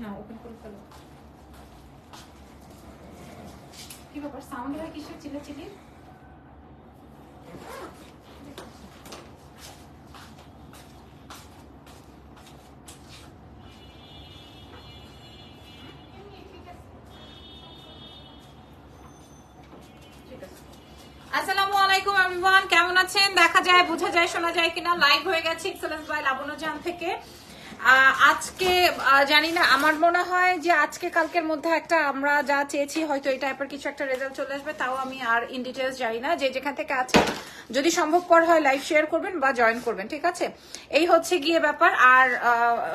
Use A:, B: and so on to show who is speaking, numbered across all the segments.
A: না ওপেন করে ফেলো। কি ব্যাপার, সাউন্ড হয় কিসের চিল্লাচিল্লির? আসসালামু আলাইকুম এভরিওয়ান, কেমন আছেন? দেখা যায়, বোঝা যায়, শোনা যায় কিনা? লাইভ হয়ে গেছে এক্সেলেন্স বাই লাবণ্য জান থেকে। আজকে জানি না, আমার মনে হয় যে আজকে কালকের মধ্যে একটা আমরা যা চেয়েছি হয়তো এই টাইপের কিছু একটা রেজাল্ট চলে আসবে। তাও আমি আর ইন ডিটেলস জানি না। যে যেখান থেকে আছে যদি সম্ভবপর হয় লাইভ শেয়ার করবেন বা জয়েন করবেন, ঠিক আছে? এই হচ্ছে গিয়ে ব্যাপার। আর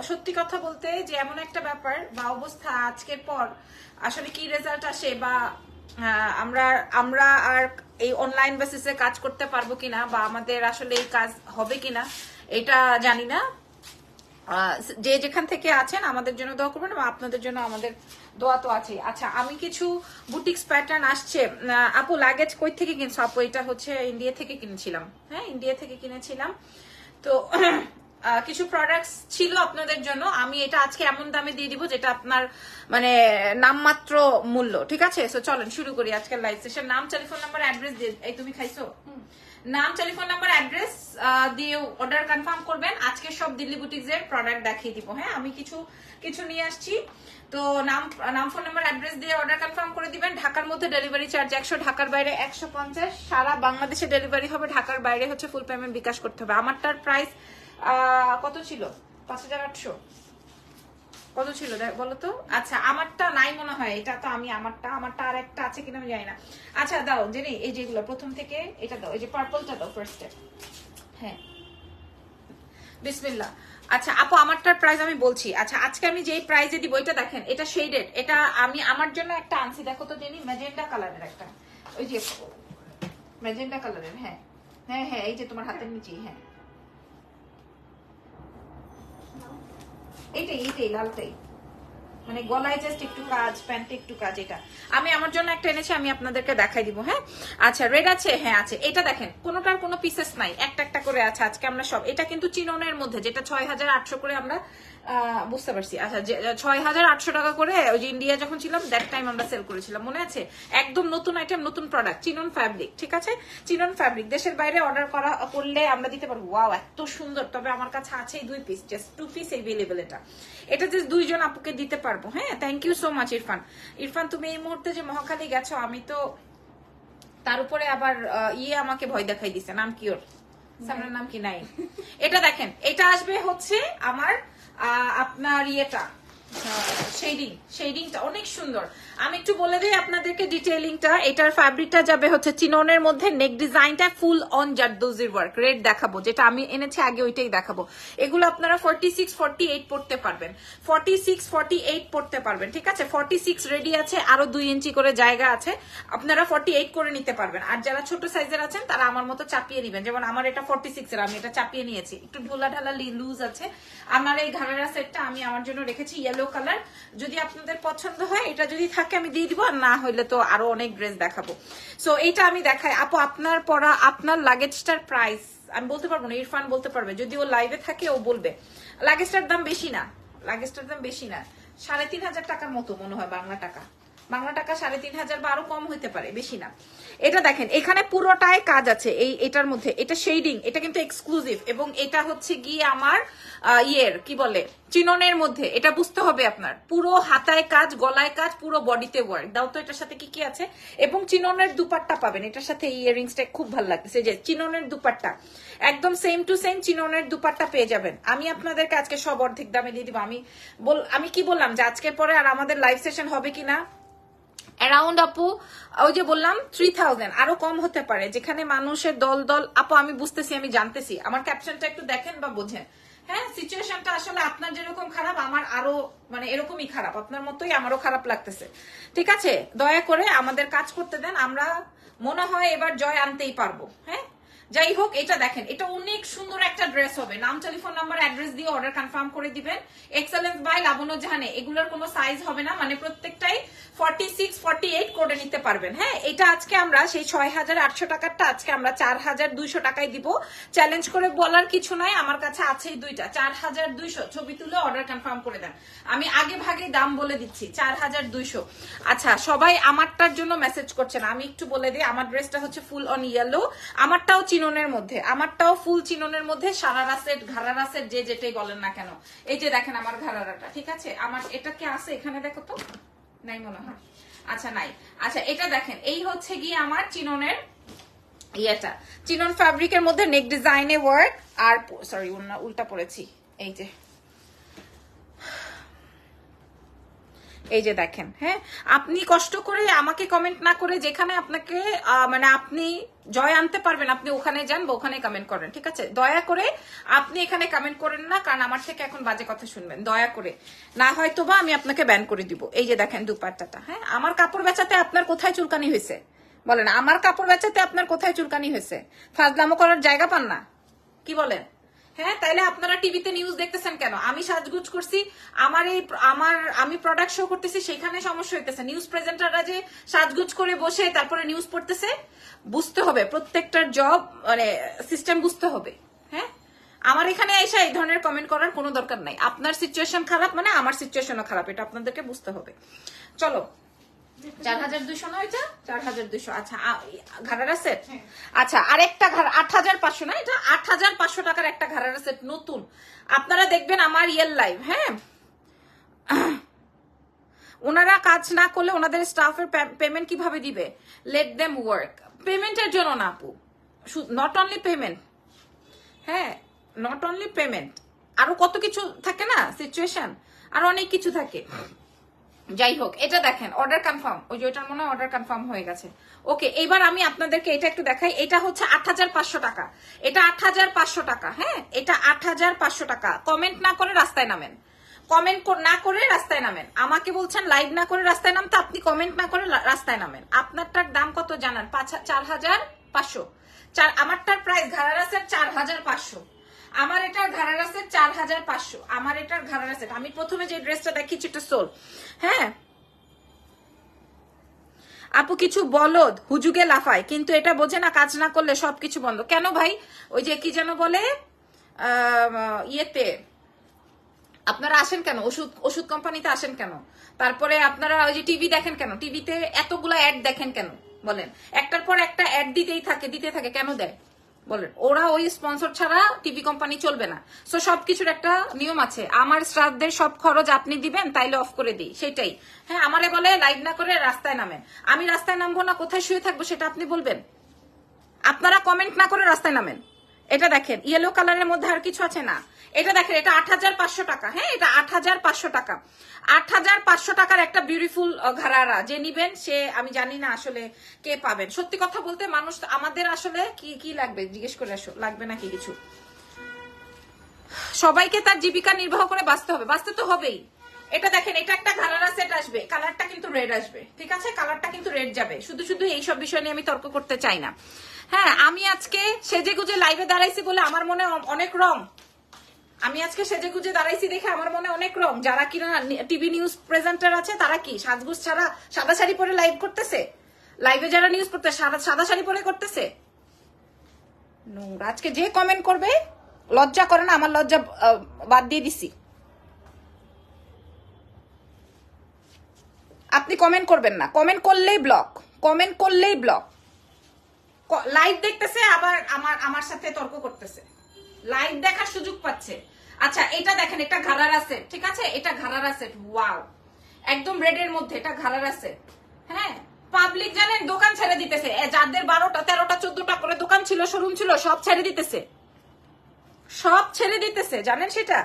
A: সত্যি কথা বলতে যে এমন একটা ব্যাপার বা অবস্থা আজকের পর আসলে কি রেজাল্ট আসে বা আমরা আর এই অনলাইন বেসিসে কাজ করতে পারবো কিনা বা আমাদের আসলে এই কাজ হবে কিনা এটা জানি না। যে যেখান থেকে আছেন আমাদের জন্য দোয়া করবেন এবং আপনাদের জন্য আমাদের দোয়া তো আছে। আচ্ছা, আমি কিছু বুটিক্স প্যাটার্ন আসছে। আপু লাগেজ কই থেকে কিনছো? আপু এটা হচ্ছে ইন্ডিয়া থেকে কিনেছিলাম। হ্যাঁ, ইন্ডিয়া থেকে কিনেছিলাম। তো কিছু প্রোডাক্টস ছিল আপনাদের জন্য। আমি এটা আজকে এমন দামে দিয়ে দিব যেটা আপনার মানে নামমাত্র মূল্য, ঠিক আছে? সো চলেন শুরু করি আজকের লাইভ সেশন। নাম, টেলিফোন নাম্বার, অ্যাড্রেস দিয়ে। এই তুমি খাইছো? নাম, টেলিফোন নাম্বার, অ্যাড্রেস দিয়ে অর্ডার কনফার্ম করবেন। আজকে সব দিল্লি বুটিক্স এর প্রোডাক্ট দেখিয়ে দিব। হ্যাঁ, আমি কিছু নিয়ে আসছি। তো নাম ফোন নাম্বার অ্যাড্রেস দিয়ে অর্ডার কনফার্ম করে দিবেন। ঢাকার মধ্যে ডেলিভারি চার্জ 100, ঢাকার বাইরে 150। সারা বাংলাদেশে ডেলিভারি হবে। ঢাকার বাইরে হচ্ছে ফুল পেমেন্ট বিকাশ করতে হবে। আমারটার প্রাইস কত ছিল? 5800 কত ছিল বলো তো? আচ্ছা, আমারটা নাই মনে হয়। এটা তো আমি আমারটা আর একটা আছে কিনা আমি জানি না। আচ্ছা দাও জেনি, এই যেগুলো প্রথম থেকে এটা দাও, এই যে পার্পলটা দাও ফার্স্টে। হ্যাঁ, বিসমিল্লাহ। আচ্ছা আপু, আমারটার প্রাইস আমি বলছি। আচ্ছা, আজকে আমি যেই প্রাইসে দিব এটা দেখেন, এটা শেডেড। এটা আমি আমার জন্য একটা আনছি, দেখো তো জেনি, ম্যাজেন্ডা কালারের একটা, ওই যে ম্যাজেন্ডা কালারের। হ্যাঁ হ্যাঁ হ্যাঁ, এই যে তোমার হাতের নিচেই। হ্যাঁ, এইটাই লালটাই, মানে গলায় জাস্ট একটু কাজ, প্যান্টে একটু কাজ। এটা আমি আমার জন্য একটা এনেছি, আমি আপনাদেরকে দেখাই দিব। হ্যাঁ, আচ্ছা রেড আছে? হ্যাঁ আছে। এটা দেখেন, কোনোটার কোনো পিসেস নাই, একটা একটা করে আছে। আজকে আমরা সব, এটা কিন্তু চিননের মধ্যে, যেটা 6800 করে আমরা বুঝতে পারছি। আচ্ছা, 6800 টাকা করে ওই যে ইন্ডিয়া যখন ছিলাম দ্যাট টাইম আমরা সেল করেছিলাম, মনে আছে? একদম নতুন আইটেম, নতুন প্রোডাক্ট, চিনন ফ্যাব্রিক, ঠিক আছে? চিনন ফ্যাব্রিক দেশের বাইরে অর্ডার করলে আমরা দিতে পারবো। ওয়াও, এত সুন্দর। তবে আমার কাছে আছে 2 পিস, জাস্ট 2 পিস এভেলেবেল। এটা জাস্ট 2 জন আপুকে দিতে পারবো। হ্যাঁ, thank you so much Irfan, তুমি এই মুহূর্তে যে মহাখালী গেছো, আমি তো তার উপরে আবার আমাকে ভয় দেখাই দিছে। নাম কি ওর? সামনের নাম কি? নাই। এটা দেখেন, এটা আসবে হচ্ছে আমার আপনার শেডিংটা অনেক সুন্দর। আমি একটু বলে দিই আপনাদেরকে ডিটেইলিংটা। এটার ফ্যাব্রিকটা যাবে হচ্ছে চিননের মধ্যে, নেক ডিজাইনটা ফুল অন জারদোজির ওয়ার্ক। রেড দেখাবো, যেটা আমি এনেছি আগে ওইটাই দেখাবো। এগুলো আপনারা 46, 48 পড়তে পারবেন, 46, 48 পড়তে পারবেন, ঠিক আছে? 46 রেডি আছে, আরো 2 ইঞ্চি করে জায়গা আছে, আপনারা 48 করে নিতে পারবেন। আর যারা ছোট সাইজের আছেন তারা আমার মতো চাপিয়ে নিবেন। যেমন আমার এটা 46 এর, আমি এটা চাপিয়ে নিয়েছি, একটু ঢোলা ঢালা লুজ আছে। আমার এই ঘাড়েরা সেটটা আমি আমার জন্য রেখেছি ইয়েলো কালার। যদি আপনাদের পছন্দ হয়, এটা যদি থাকে আমি দিয়ে দিব, আর না হইলে তো আরো অনেক ড্রেস দেখাবো। সো এইটা আমি দেখাই। আপু, আপনার পরা, আপনার লাগেজটার প্রাইস আমি বলতে পারবো না, ইরফান বলতে পারবে। যদি ও লাইভে থাকে ও বলবে। লাগেজটার দাম বেশি না, 3500 টাকার মতো মনে হয় বাংলা টাকা। 3500 বা আরো কম হইতে পারে, বেশি না। এটা দেখেন, এখানে পুরোটাই কাজ আছে এটার মধ্যে। এটা শেডিং, এটা কিন্তু এক্সক্লুসিভ। এবং এটা হচ্ছে গিয়ে আমার কি বলে, চিননের মধ্যে। এটা বুঝতে হবে আপনার, পুরো হাতায় কাজ, গলায় কাজ, পুরো বডিতে ওয়ার্ক। দাও তো এটার সাথে কি কি আছে। এবং চিননের দুপাট্টা পাবেন এটার সাথে। ইয়ারিংসটা খুব ভালো লাগছে, যে চিননের দুপাট্টা একদম সেম টু সেম চিননের দুপাট্টা পেয়ে যাবেন। আমি আপনাদেরকে আজকে সব অর্ধেক দামে দিয়ে দিব। আমি কি বললাম যে আজকের পরে আর আমাদের লাইভ সেশন হবে কিনা, অ্যারাউন্ড আপু ওই যে বললাম 3000, আরো কম হতে পারে। যেখানে মানুষের দল দল, আপু আমি বুঝতেছি, আমি জানতেছি। আমার ক্যাপশনটা একটু দেখেন বা বোঝেন। হ্যাঁ, সিচুয়েশনটা আসলে আপনার যেরকম খারাপ, আমার আরো মানে এরকমই খারাপ, আপনার মতোই আমারও খারাপ লাগতেছে, ঠিক আছে? দয়া করে আমাদের কাজ করতে দেন। আমরা মনে হয় এবার জয় আনতেই পারবো। হ্যাঁ, যাই হোক, এটা দেখেন, এটা অনেক সুন্দর একটা ড্রেস হবে। নাম, টেলিফোন নাম্বার, অ্যাড্রেস দিয়ে অর্ডার কনফার্ম করে দিবেন। এক্সেলেন্স বাই লাবণ্য জাহানে। এগুলোর কোনো সাইজ হবে না, মানে প্রত্যেকটাই 46, 48 করে নিতে পারবেন। হ্যাঁ, এটা আজকে আমরা সেই 6800 টাকারটা আজকে আমরা 4200 টাকায় দিব। চ্যালেঞ্জ করে বলার কিছু নাই, আমার কাছে আছেই দুইটা। 4200 ছবি তুলে অর্ডার কনফার্ম করে দেন। আমি আগে ভাগে দাম বলে দিচ্ছি, 4200। আচ্ছা, সবাই আমারটার জন্য মেসেজ করছেন, আমি একটু বলে দিই। আমার ড্রেসটা হচ্ছে ফুল অন ইয়েলো, আমারটাও চিননের মধ্যে, আমারটাও ফুল চিননের মধ্যে, সারারা সেট, ঘাড়ারা সেট, যে যেটাই বলেন না কেন। এই যে দেখেন আমার ঘাড়ারাটা, ঠিক আছে? আমার এটা কি আছে এখানে, দেখো তো, নাই মনে হয়। আচ্ছা, নাই। আচ্ছা, এটা দেখেন, এই হচ্ছে গিয়ে আমার চিননের ইয়েটা, চিনন ফ্যাব্রিকের মধ্যে নেক ডিজাইনে ওয়ার্ক। আর সরি, উল্টা পড়েছি। এই যে, এই যে দেখেন। হ্যাঁ, আপনি কষ্ট করে আমাকে কমেন্ট না করে, যেখানে আপনাকে মানে আপনি জয় আনতে পারবেন, আপনি ওখানে যান বা ওখানে কমেন্ট করেন, ঠিক আছে? দয়া করে আপনি এখানে কমেন্ট করেন না, কারণ আমার থেকে এখন বাজে কথা শুনবেন। দয়া করে, না হয়তো বা আমি আপনাকে ব্যান করে দিব। এই যে দেখেন দুপাট্টাটা। হ্যাঁ, আমার কাপড় বেচাতে আপনার কোথায় চুলকানি হয়েছে বলেন? আমার কাপড় বেচাতে আপনার কোথায় চুলকানি হয়েছে? ফাজলামো করার জায়গা পান না, কি বলেন? হ্যাঁ, তাইলে আপনারা টিভিতে নিউজ দেখতেছেন কেন? আমি সাজগুজ করছি, আমি প্রোডাক্ট শো করতেছি, সেখানে সমস্যা হইতেছে। নিউজ প্রেজেন্টাররা যে সাজগুজ করে বসে তারপরে নিউজ পড়তেছে, বুঝতে হবে প্রত্যেকটার জব, মানে সিস্টেম বুঝতে হবে। হ্যাঁ, আমার এখানে এসে এই ধরনের কমেন্ট করার কোনো দরকার নাই। আপনার সিচুয়েশন খারাপ মানে আমার সিচুয়েশনও খারাপ, এটা আপনাদেরকে বুঝতে হবে। চলো, 4200 না এটা? 4200। আচ্ছা, ঘাড়ারা সেট। আচ্ছা, আরেকটা 8500 না, এটা 8500 টাকার একটা ঘাড়ারা সেট নতুন। আপনারা দেখবেন আমার রিয়েল লাইভ। হ্যাঁ, ওনারা কাজ না করলে ওনাদের স্টাফের পেমেন্ট কিভাবে দিবে? Let them work. পেমেন্টের জন্য না আপু, নট অনলি পেমেন্ট। হ্যাঁ, নট অনলি পেমেন্ট, আরো কত কিছু থাকে না, সিচুয়েশন, আর অনেক কিছু থাকে। যাই হোক, এটা দেখেন অর্ডার কনফার্ম। ওই যে ওইটার মনে হয় অর্ডার কনফার্ম হয়ে গেছে। ওকে, এবার আমি আপনাদেরকে এটা একটু দেখাই। এটা হচ্ছে 8500 টাকা, এটা 8500 টাকা। হ্যাঁ, এটা 8500 টাকা। কমেন্ট না করে রাস্তায় নামেন, কমেন্ট না করে রাস্তায় নামেন। আমাকে বলছেন লাইভ না করে রাস্তায় নামতে, আপনি কমেন্ট না করে রাস্তায় নামেন। আপনারটার দাম কত জানান? 4500। আমারটার প্রাইস ঘাড়ারা সেট 4500। আমার এটার ঘাড়ারা সেট 4500। আমার এটার ঘাড়ারা সেট, আমি প্রথমে যে ড্রেসটা দেখিয়েছি এটা সোল। হ্যাঁ আপু, কিছু বলদ হুজুগে লাফায়, কিন্তু এটা বোঝে না কাজ না করলে সবকিছু বন্ধ। কেন ভাই? ওই যে কি যেন বলে, ইয়েতে আপনারা আসেন কেন, ওষুধ কোম্পানিতে আসেন কেন? তারপরে আপনারা ওই যে টিভি দেখেন কেন? টিভিতে এতগুলা অ্যাড দেখেন কেন বলেন? একটার পর একটা অ্যাড দিতে থাকে, কেন দেয় বলেন? ওরা ওই স্পন্সর ছাড়া টিভি কোম্পানি চলবে না। সো সবকিছুর একটা নিয়ম আছে। আমার স্টাফদের সব খরচ আপনি দিবেন, তাইলে অফ করে দিই, সেটাই। হ্যাঁ, আমারে বলে লাইভ না করে রাস্তায় নামেন। আমি রাস্তায় নামবো না, কোথায় শুয়ে থাকবো সেটা আপনি বলবেন? আপনারা কমেন্ট না করে রাস্তায় নামেন। এটা দেখেন, ইয়েলো কালারের মধ্যে আর কিছু আছে না। এটা দেখেন, এটা 8500 টাকা। হ্যাঁ, এটা 8500 টাকা। 8500 টাকার একটা বিউটিফুল ঘাড়ারা। যে নিবেন সে, আমি জানি না আসলে কে পাবেন। সত্যি কথা বলতে, মানুষ আমাদের আসলে কি লাগবে জিজ্ঞেস করে আসো, লাগবে নাকি কিছু? সবাইকে তার জীবিকা নির্বাহ করে বাঁচতে হবে, বাঁচতে তো হবেই। এটা দেখেন, এটা একটা ঘাড়ারা সেট আসবে, কালারটা কিন্তু রেড আসবে, ঠিক আছে? কালারটা কিন্তু রেড যাবে। শুধু এইসব বিষয় নিয়ে আমি তর্ক করতে চাই না। হ্যাঁ, আমি আজকে সেজে গুজে লাইভে দাঁড়াইছি বলে আমার মনে অনেক রং। আমি আজকে সেজে গুজে দাঁড়াইছি দেখে আমার মনে অনেক রং। যারা কিনা টিভি নিউজ প্রেজেন্টার আছে, তারা কি সাজগুজ ছাড়া সাদা শাড়ি পরে লাইভ করতেছে? লাইভে যারা নিউজ করতে সাদা শাড়ি পরে করতেছে? আজকে যে কমেন্ট করবে, লজ্জা করে না? আমার লজ্জা বাদ দিয়ে দিছি। আপনি কমেন্ট করবেন না, কমেন্ট করলেই ব্লক, কমেন্ট করলেই ব্লক। লাইভ দেখতেছে আবার আমার সাথে তর্ক করতেছে, লাইভ দেখার সুযোগ পাচ্ছে। আচ্ছা, এটা দেখেন, এটা ঘাড়ারা সেট, ঠিক আছে? এটা ঘাড়ারা সেট, ওয়াও, একদম রেডের মধ্যে, এটা ঘাড়ারা সেট। হ্যাঁ, পাবলিক জানেন দোকান ছেড়ে দিতেছে। যাদের 12টা 13টা 14টা করে দোকান ছিল, শোরুম ছিল, সব ছেড়ে দিতেছে, সব ছেড়ে দিতেছে, জানেন সেটা?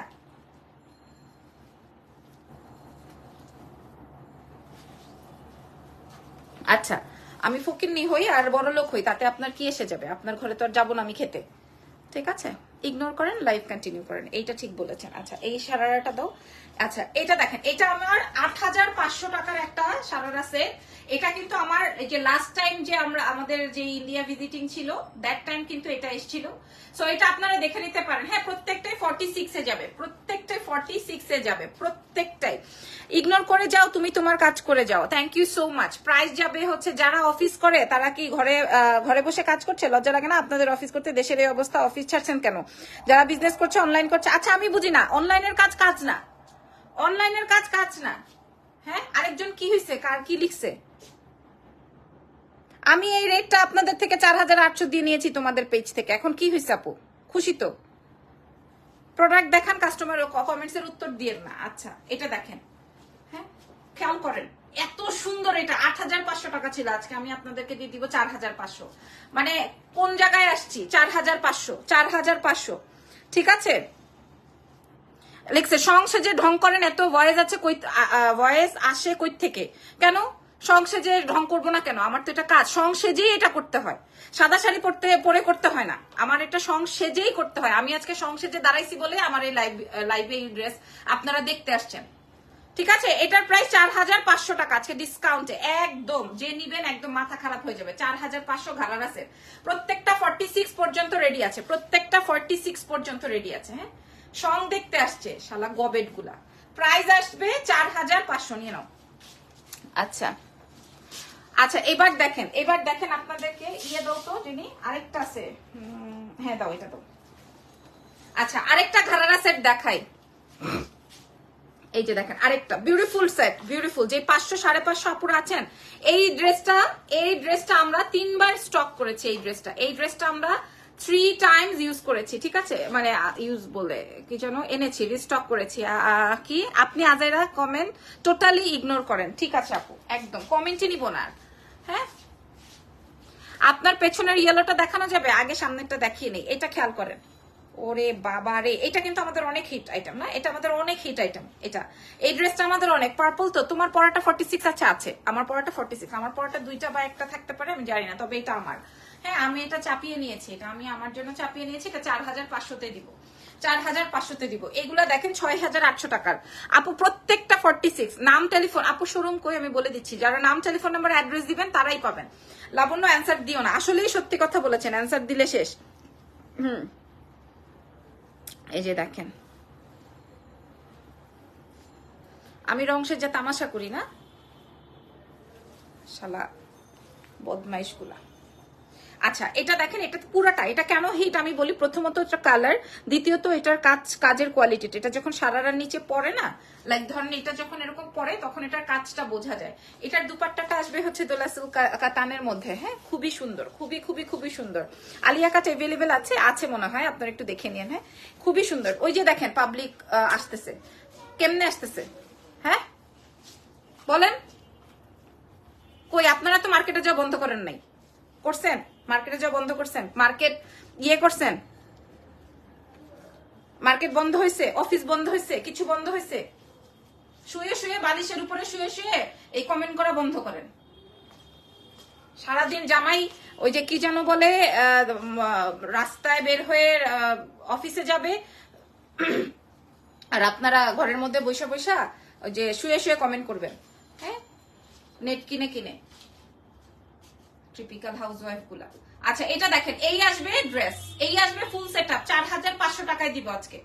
A: আচ্ছা, আমি ফকিন্নি হই আর বড় লোক হই, তাতে আপনার কি এসে যাবে? আপনার ঘরে তো আর যাবো না আমি খেতে, ঠিক আছে? ইগনোর করেন, লাইভ কন্টিনিউ করেন। এইটা ঠিক বলেছেন। আচ্ছা, এই সারারাটা দাও। আচ্ছা, এটা দেখেন, এটা আমার 8500 টাকার একটা সারারা সেট। এটা কিন্তু আমার এই যে লাস্ট টাইম যে আমাদের যে ইন্ডিয়া ভিজিটিং ছিল দ্যাট টাইম কিন্তু এটা এসেছিল। সো এটা আপনারা দেখে নিতে পারেন। হ্যাঁ, প্রত্যেকটাই 46 এ যাবে, প্রত্যেকটাই 46 এ যাবে, প্রত্যেকটাই। ইগনোর করে যাও, তুমি তোমার কাজ করে যাও। Thank you so much. Price যাবে হচ্ছে যারা অফিস করে তারা কি ঘরে বসে কাজ করছে? লজ্জা লাগে না আপনাদের অফিস করতে? দেশের এই অবস্থা, অফিস ছাড়ছেন কেন? যারা বিজনেস করছে, অনলাইন করছে, আচ্ছা আমি বুঝি না, অনলাইনের কাজ কাজ না, অনলাইনের কাজ কাজ না। হ্যাঁ, আরেকজন কি হয়েছে, কার কি লিখছে? আমি এই রেটটা আপনাদের থেকে 4800 দিয়ে নিয়েছি তোমাদের পেজ থেকে, এখন কি হয়েছে আপু? খুশি তো? প্রোডাক্ট দেখান, কাস্টমার কমেন্টস এর উত্তর দিয়ে না। আচ্ছা এটা দেখেন, হ্যাঁ খেয়াল করেন, এত সুন্দর। এটা 8500 টাকা ছিল, আজকে আমি আপনাদেরকে দিয়ে দিব 4500। মানে কোন জায়গায় আসছি? 4500, 4500। ঠিক আছে, লিখছে সংসেজে ঢং করেন, এত ভয়েস আছে কই, ভয়েস আসে কই থেকে? কেন সংসেজে ঢং করবো না কেন? আমার তো এটা কাজ, সংসেজেই এটা করতে হয়, সাদা শাড়ি পরে করতে হয় না, আমার এটা সংসেজেই করতে হয়। আমি আজকে সংসেজে দাঁড়াইছি বলে আমার এই লাইভে এই ড্রেস আপনারা দেখতে আসছেন। ঠিক আছে, এটার প্রাইস 4500 টাকা আজকে ডিসকাউন্টে। একদম যে নিবেন একদম মাথা খারাপ হয়ে যাবে। 4500 ঘাড়ার আছে, প্রত্যেকটা 46 পর্যন্ত রেডি আছে, প্রত্যেকটা 46 পর্যন্ত রেডি আছে। হ্যাঁ, সং দেখতে আসছে শালা গবেট গুলা। প্রাইস আসবে 4500, নিয়ে নাও। আচ্ছা আচ্ছা, এবার দেখেন, এবার দেখেন আপনাদেরকে ইয়ে দাও তো যিনি, আরেকটা আছে, হ্যাঁ দাও, এটা দাও। আচ্ছা আরেকটা ঘাড়ারা সেট দেখাই। এই যে দেখেন আরেকটা বিউটিফুল সেট, বিউটিফুল, যে 500 550 আপুরা আছেন। এই ড্রেসটা আমরা 3 বার স্টক করেছি। এই ড্রেসটা আমরা 3 টাইমস ইউজ করেছি। ঠিক আছে, মানে ইউজ বলে কি যেন এনেছি, রিস্টক করেছি। কি আপনি আজাইরা কমেন্ট টোটালি ইগনোর করেন? ঠিক আছে আপু, একদম কমেন্টই নিব না। হ্যাঁ, আপনার পেছনের ইয়েলোটা দেখানো যাবে, আগে সামনেরটা দেখিয়ে নেই। এটা খেয়াল করেন, ওরে বাবা রে, এটা কিন্তু আমাদের অনেক হিট আইটেম না? এটা আমাদের অনেক হিট আইটেম। এটা এই ড্রেসটা আমাদের অনেক পার্পল। তো তোমার পরাটা 46 আছে, আমার পরাটা 46, আমার পরাটা 2টা বা 1টা থাকতে পারে, আমি জানি না, তবে এটা আমার। হ্যাঁ, আমি এটা চাপিয়ে নিয়েছি, এটা আমি আমার জন্য চাপিয়ে নিয়েছি। এটা 4500-তে দিব, 4500-তে দিব। এগুলা দেখেন 6800 টাকার আপু, প্রত্যেকটা 46। নাম টেলিফোন আপু, শোরুম কই আমি বলে দিচ্ছি, যারা নাম টেলিফোন নাম্বার অ্যাড্রেস দিবেন তারাই পাবেন। লাবণ্য অ্যান্সার দিও না, আসলেই সত্যি কথা বলেছেন, অ্যান্সার দিলে শেষ। এই যে দেখেন, আমি রংসের যা তামাশা করি না, শালা বদমাইশ গুলা। আচ্ছা এটা দেখেন, এটা পুরাটা, এটা কেন হিট আমি বলি, প্রথমত এটা কালার, দ্বিতীয়ত এটার কাজের কোয়ালিটি। এটা যখন সারারার নিচে পড়ে না, লাইক ধরেন এটা যখন এরকম পড়ে, তখন এটার কাজটা বোঝা যায়। এটার দুপাট্টাটা আসবে হচ্ছে দোলা সিল্ক কাতানের মধ্যে। হ্যাঁ, খুবই সুন্দর, খুবই খুবই খুবই সুন্দর। আলিয়া কাট এভেলেবেল আছে মনে হয়, আপনারা একটু দেখে নিন। হ্যাঁ, খুবই সুন্দর। ওই যে দেখেন পাবলিক আসতেছে, কেমনে আসতেছে? হ্যাঁ বলেন, কই আপনারা তো মার্কেটে যাওয়া বন্ধ করেন নাই? করছেন? মার্কেটে যাওয়া বন্ধ করছেন? মার্কেট করছেন? মার্কেট বন্ধ হয়েছে, অফিস বন্ধ হয়েছে, কিছু বন্ধ হয়েছে? শুয়ে শুয়ে বালিশের উপরে শুয়ে শুয়ে এই কমেন্ট করা বন্ধ করেন। সারাদিন জামাই ওই যে কি যেন বলে, রাস্তায় বের হয়ে অফিসে যাবে, আর আপনারা ঘরের মধ্যে বৈশা বৈশা ওই যে শুয়ে শুয়ে কমেন্ট করবেন। হ্যাঁ, নেট কিনে টিপিক্যাল হাউসওয়াইফ গুলা। আচ্ছা এটা দেখেন, এই আসবে ড্রেস, এই আসবে ফুল সেটআপ, 4500 টাকায় দিব আজকে।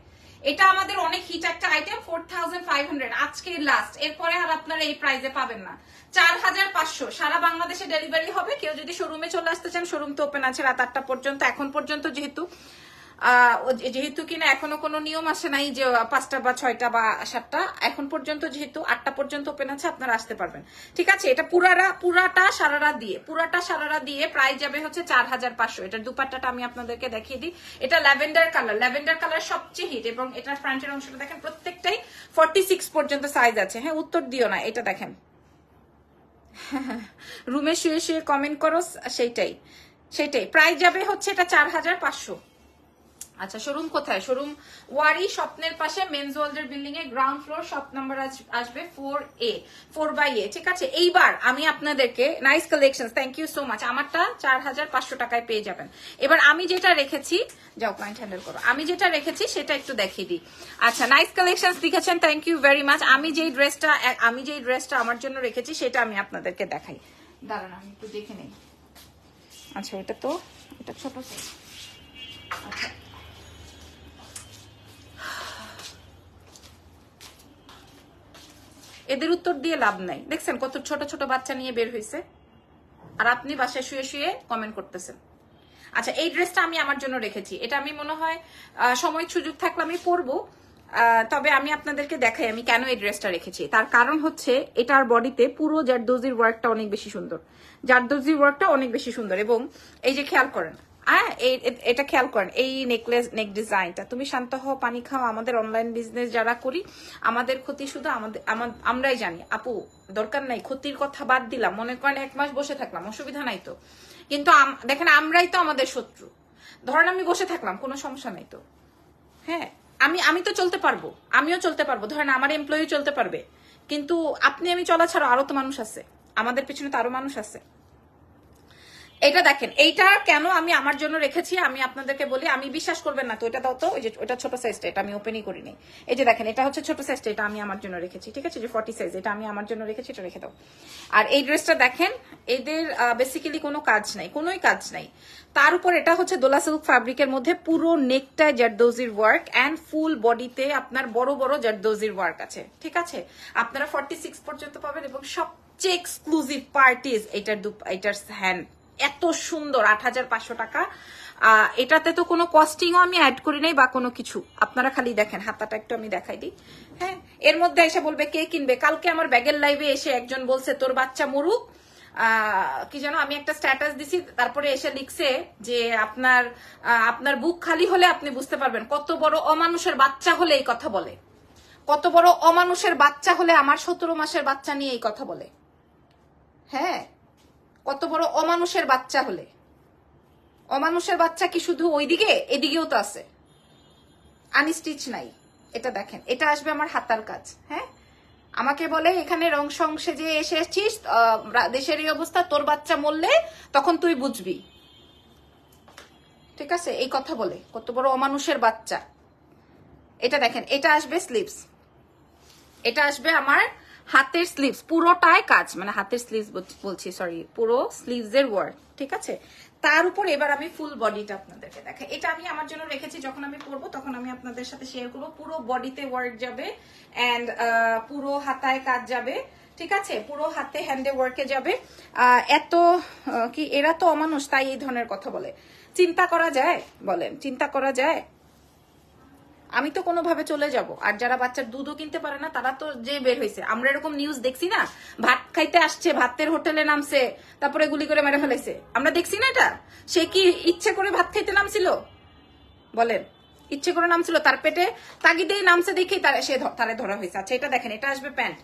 A: এটা আমাদের অনেক হিট একটা আইটেম, 4500 আজকে লাস্ট, এরপরে আর আপনারা এই প্রাইসে পাবেন না। 4500 সারা বাংলাদেশে ডেলিভারি হবে। কেউ যদি শোরুমে চলে আসতে চান, শোরুম তো ওপেন আছে রাত 8টা পর্যন্ত। এখন পর্যন্ত যেহেতু কিনা এখনো কোনো নিয়ম আসে নাই যে 5টা বা 6টা বা 7টা, এখন পর্যন্ত যেহেতু 8টা পর্যন্ত ওপেন আছে, আপনারা আসতে পারবেন। ঠিক আছে, এটা পুরাটা সারারা দিয়ে প্রাইস যাবে হচ্ছে 4500। এটার দুপাট্টাটা আমি আপনাদেরকে দেখিয়ে দিই। এটা ল্যাভেন্ডার কালার সবচেয়ে হিট, এবং এটার ফ্রন্টের অংশটা দেখেন, প্রত্যেকটাই 46 পর্যন্ত সাইজ আছে। হ্যাঁ, উত্তর দিও না, এটা দেখেন। রুমে শুয়ে শুয়ে কমেন্ট করো, সেইটাই প্রাইস যাবে হচ্ছে এটা 4500। আচ্ছা, শোরুম কোথায়? শোরুম ওয়ারি স্বপ্নের পাশে মেন্স ওয়ার্ল্ডের বিল্ডিং এ গ্রাউন্ড ফ্লোর, শপ নাম্বার আসবে 4A 4/A। ঠিক আছে, এইবার আমি আপনাদেরকে nice collections, thank you so much, আমারটা 4500 টাকায় পেয়ে যাবেন। এবার আমি যেটা রেখেছি, যাও ক্লায়েন্ট হ্যান্ডেল করো, আমি যেটা রেখেছি সেটা একটু দেখিয়ে দিই। আচ্ছা, নাইস কালেকশনস লিখেছেন, থ্যাংক ইউ ভেরি মাচ। আমি যেই ড্রেসটা আমার জন্য রেখেছি সেটা আমি আপনাদেরকে দেখাই। দাঁড়ান আমি একটু দেখে নেই। আচ্ছা, এটা ছোট সাইজ। আচ্ছা, এদের উত্তর দিয়ে লাভ নাই। দেখছেন কত ছোট ছোট বাচ্চা নিয়ে বের হয়েছে, আর আপনি বাসায় শুয়ে শুয়ে কমেন্ট করতেছেন। আচ্ছা, এই ড্রেসটা আমি আমার জন্য রেখেছি। এটা আমি মনে হয় সময় সুযোগ থাকলে আমি পরবো, তবে আমি আপনাদেরকে দেখাই আমি কেন এই ড্রেসটা রেখেছি। তার কারণ হচ্ছে এটার বডিতে পুরো জারদোজির ওয়ার্কটা অনেক বেশি সুন্দর, জারদোজির ওয়ার্কটা অনেক বেশি সুন্দর। এবং এই যে খেয়াল করেন, এটা খেয়াল করেন, এই নেক ডিজাইনটা, তুমি শান্ত হও পানি খাও। আমাদের অনলাইন বিজনেস যারা করি, আমাদের ক্ষতি শুধু আমরাই জানি। আপু দরকার নাই, ক্ষতির কথা বাদ দিলাম, মনে করেন 1 মাস বসে থাকলাম, অসুবিধা নাই তো। কিন্তু দেখেন আমরাই তো আমাদের শত্রু। ধরেন আমি বসে থাকলাম, কোনো সমস্যা নাই তো। হ্যাঁ, আমি তো চলতে পারবো, আমিও চলতে পারবো, ধরেন আমার এমপ্লয়ি চলতে পারবে, কিন্তু আপনি আমি চলা ছাড়া আরো তো মানুষ আছে, আমাদের পিছনে তো আরো মানুষ আছে। এটা দেখেন, এইটা কেন আমি আমার জন্য রেখেছি আমি আপনাদেরকে বলি, আমি বিশ্বাস করবেন না তো। এটা দাও তো, ওই যে ওটা ছোট সাইজটা, এটা আমি ওপেনই করিনি। এই যে দেখেন, এটা হচ্ছে ছোট সাইজটা, এটা আমি আমার জন্য রেখেছি। ঠিক আছে, যে 40 সাইজ, এটা আমি আমার জন্য রেখেছি, এটা রেখে দাও। আর এই ড্রেসটা দেখেন, এদের বেসিক্যালি কোনো কাজ নাই, কোনোই কাজ নাই। তার উপর এটা হচ্ছে দোলা সিল্ক ফ্যাব্রিকের মধ্যে পুরো নেকটায় জারদোজির ওয়ার্ক এন্ড ফুল বডিতে আপনার বড় বড় জারদোজির ওয়ার্ক আছে। ঠিক আছে, আপনারা 46 পর্যন্ত পাবেন। এবং সবচেয়ে এক্সক্লুসিভ পার্টিজ এটার হ্যান্ড এত সুন্দর, 8500 টাকা। এটাতে তো কোনো কস্টিংও আমি অ্যাড করি নাই বা কোনো কিছু। আপনারা খালি দেখেন, হাতাটা একটু আমি দেখাই দিই। হ্যাঁ, এর মধ্যে এসে বলবে কে কিনবে। কালকে আমার ব্যাগের লাইভে এসে একজন বলছে তোর বাচ্চা মরুক, কি যেন, আমি একটা স্ট্যাটাস দিছি, তারপরে এসে লিখছে যে আপনার বুক খালি হলে আপনি বুঝতে পারবেন কত বড় অমানুষের বাচ্চা হলে এই কথা বলে, কত বড় অমানুষের বাচ্চা হলে আমার 17 মাসের বাচ্চা নিয়ে এই কথা বলে। হ্যাঁ, কত বড় অমানুষের বাচ্চা হলে। অমানুষের বাচ্চা কি শুধু ওইদিকে, এদিকেও তো আছে, আনস্টিচ নাই। এটা দেখেন, এটা আসবে আমার হাতার কাজ। হ্যাঁ, আমাকে বলে এখানে রং সংসে যে এসেছিস, দেশের এই অবস্থা, তোর বাচ্চা মরলে তখন তুই বুঝবি। ঠিক আছে, এই কথা বলে, কত বড় অমানুষের বাচ্চা। এটা দেখেন, এটা আসবে স্লিভস, এটা আসবে আমার হাতের স্লিভস, পুরোটাই কাজ, মানে হাতের স্লিভস বলছি, সরি, পুরো স্লিভস এর ওয়ার্ক। ঠিক আছে, তার উপর এবার আমি ফুল বডিটা আপনাদেরকে দেখাই। এটা আমি আমার জন্য রেখেছি, যখন আমি পরবো তখন আমি আপনাদের সাথে শেয়ার করবো। পুরো বডিতে ওয়ার্ক যাবে এন্ড পুরো হাতায় কাজ যাবে। ঠিক আছে, পুরো হাতে হ্যান্ডে ওয়ার্কে যাবে। এত কি এরা তো অমানুষ, তাই এই ধরনের কথা বলে। চিন্তা করা যায়, বলেন চিন্তা করা যায়? আমি তো কোনোভাবে চলে যাব। আর যারা বাচ্চার দুধও কিনতে পারে না তারা তো যে বের হয়েছে, আমরা এরকম নিউজ দেখছি না, ভাত খাইতে আসছে, ভাতের হোটেলে নামছে, তারপরে গুলি করে মেরে ফেলেছে, আমরা দেখছি না এটা? সে কি ইচ্ছে করে ভাত খাইতে নামছিল? বলেন, ইচ্ছে করে নামছিল? তার পেটে তাগিদেই নামছে দেখেই তারে ধরা হয়েছে। আচ্ছা, এটা দেখেন, এটা আসবে প্যান্ট,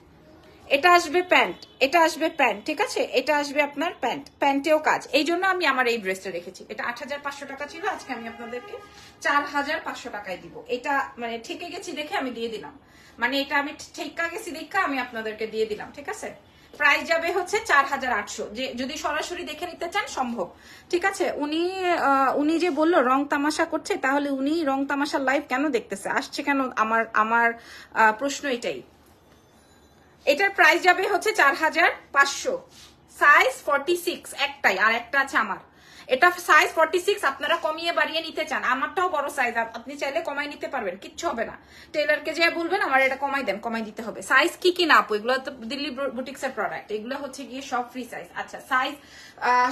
A: এটা আসবে প্যান্ট, এটা আসবে প্যান্ট। ঠিক আছে, এটা আসবে আপনার প্যান্ট, প্যান্টেও কাজ। এই জন্য আমি আমার এই ড্রেসটা রেখেছি। এটা 8500 টাকা ছিল, আজকে আমি আপনাদেরকে 4500 টাকায় দিব। এটা মানে ঠেকে গেছি দেখে আমি দিয়ে দিলাম, মানে এটা আমি ঠেকা গেছি দেখে আমি আপনাদেরকে দিয়ে দিলাম। ঠিক আছে, প্রাইস যাবে হচ্ছে 4800। যে যদি সরাসরি দেখে নিতে চান সম্ভব। ঠিক আছে, উনি যে বললো রং তামাশা করছে, তাহলে উনি রং তামাশার লাইভ কেন দেখতেছে, আসছে কেন? আমার প্রশ্ন এটাই। এটার প্রাইস যাবে হচ্ছে 4500, সাইজ 46 একটাই, আর একটা আছে আমার। এটা সাইজ 46, আপনারা কমিয়ে বাড়িয়ে নিতে চান, আমারটাও বড় সাইজ, আপনি চাইলে কমাই নিতে পারবেন, কিচ্ছু হবে না। টেলারকে যে বলবেন আমার এটা কমাই দেন, কমাই দিতে হবে। সাইজ কি না আপু, এগুলো তো দিল্লি বুটিক্স এর প্রোডাক্ট, এগুলো হচ্ছে গিয়ে সব ফ্রি সাইজ। আচ্ছা, সাইজ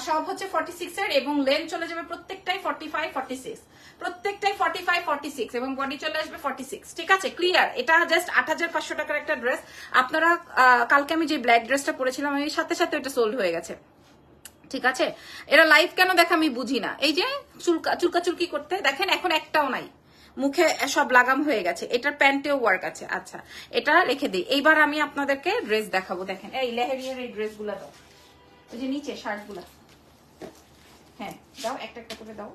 A: সব হচ্ছে 46 এর, এবং লেন্থ চলে যাবে প্রত্যেকটাই 45 46, প্রত্যেকটাই 45 46, এবং বডি চলে আসবে 46। ঠিক আছে, ক্লিয়ার? এটা জাস্ট 8500 টাকার একটা ড্রেস। আপনারা কালকে আমি যে ব্ল্যাক ড্রেসটা পরেছিলাম, আমি সাথে সাথে এটা সোল্ড হয়ে গেছে। ঠিক আছে, এরা লাইভ কেন দেখে আমি বুঝি না। এই যে চুলকাচুলকি করতে দেখেন, এখন একটাও নাই, মুখে সব লাগাম হয়ে গেছে। এটার প্যান্টেও ওয়ার্ক আছে। আচ্ছা, এটা রেখে দিই। এইবার আমি আপনাদেরকে ড্রেস দেখাবো। দেখেন, এই লেহেরিয়ার এই ড্রেস গুলা দাও, ওই যে নিচে শার্ট গুলা, হ্যাঁ দাও, একটা একটা করে দাও।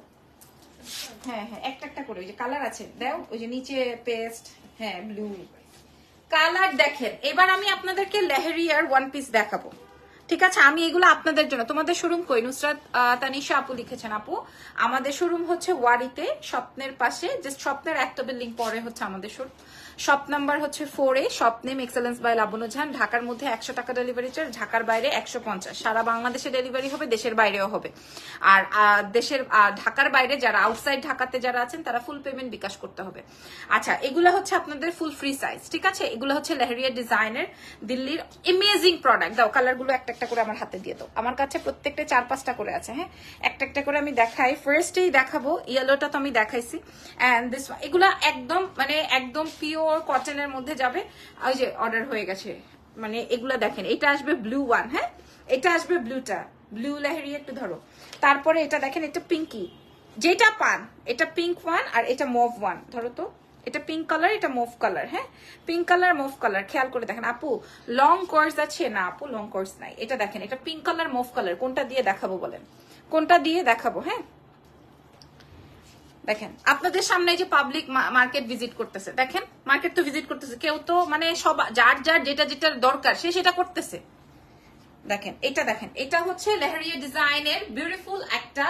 A: হ্যাঁ হ্যাঁ, একটা একটা করে ওই যে কালার আছে দাও, ওই যে নিচে পেস্ট, হ্যাঁ ব্লু কালার দেখেন। এবার আমি আপনাদেরকে লেহেরিয়ার ওয়ান পিস দেখাবো, ঠিক আছে? আমি এগুলো আপনাদের জন্য। তোমাদের শোরুম কই? নুসরাত তানিশা আপু লিখেছেন, আপু আমাদের শোরুম হচ্ছে ওয়ারিতে, স্বপ্নের পাশে, জাস্ট স্বপ্নের একটা বিল্ডিং পরে হচ্ছে আমাদের শোরুম। শপ নাম্বার হচ্ছে 4A, shop name excellence by Labonno Jahan. ঢাকার মধ্যে 100 টাকা ডেলিভারি চার্জ, ঢাকার বাইরে 150। সারা বাংলাদেশে ডেলিভারি হবে, দেশের বাইরেও হবে। আর দেশের ঢাকার বাইরে যারা আউটসাইড ঢাকাতে যারা আছেন তারা ফুল পেমেন্ট বিকাশ করতে হবে। আচ্ছা, এগুলো হচ্ছে আপনাদের ফুল ফ্রি সাইজ, ঠিক আছে? এগুলো হচ্ছে লেহেরিয়া ডিজাইনের দিল্লির ইমেজিং প্রোডাক্ট। দাও কালারগুলো একটা একটা করে আমার হাতে দিয়ে দাও। আমার কাছে প্রত্যেকটা 4-5টা করে আছে, হ্যাঁ একটা একটা করে আমি দেখাই। ফার্স্টেই দেখাবো ইয়েলোটা, তো আমি দেখাইছি। এন্ড দিস এগুলা একদম মানে একদম পিওর কটনের মধ্যে যাবে। ওই যে অর্ডার হয়ে গেছে, মানে এগুলা দেখেন, এটা আসবে ব্লু ওয়ান, হ্যাঁ এটা আসবে ব্লুটা, ব্লু লেহেরিয়া একটু ধরো। তারপরে এটা দেখেন, এটা পিঙ্কি, যেটা পান এটা পিঙ্ক ওয়ান আর এটা মুভ ওয়ান। ধরো তো, এটা পিঙ্ক কালার, এটা মুভ কালার, হ্যাঁ পিঙ্ক কালার মুভ কালার, খেয়াল করে দেখেন। আপু লং কোর্স আছে না? আপু লং কোর্স নাই। এটা দেখেন, এটা পিঙ্ক কালার মুভ কালার, কোনটা দিয়ে দেখাবো বলেন? কোনটা দিয়ে দেখাবো? হ্যাঁ দেখেন আপনাদের সামনে যে পাবলিক মার্কেট ভিজিট করতেছে, দেখেন মার্কেট তো ভিজিট করতেছে, কেউ তো মানে সব যার যার যেটা যেটা দরকার সে সেটা করতেছে। দেখেন এটা, দেখেন এটা হচ্ছে লেহেরিয়া ডিজাইনের বিউটিফুল একটা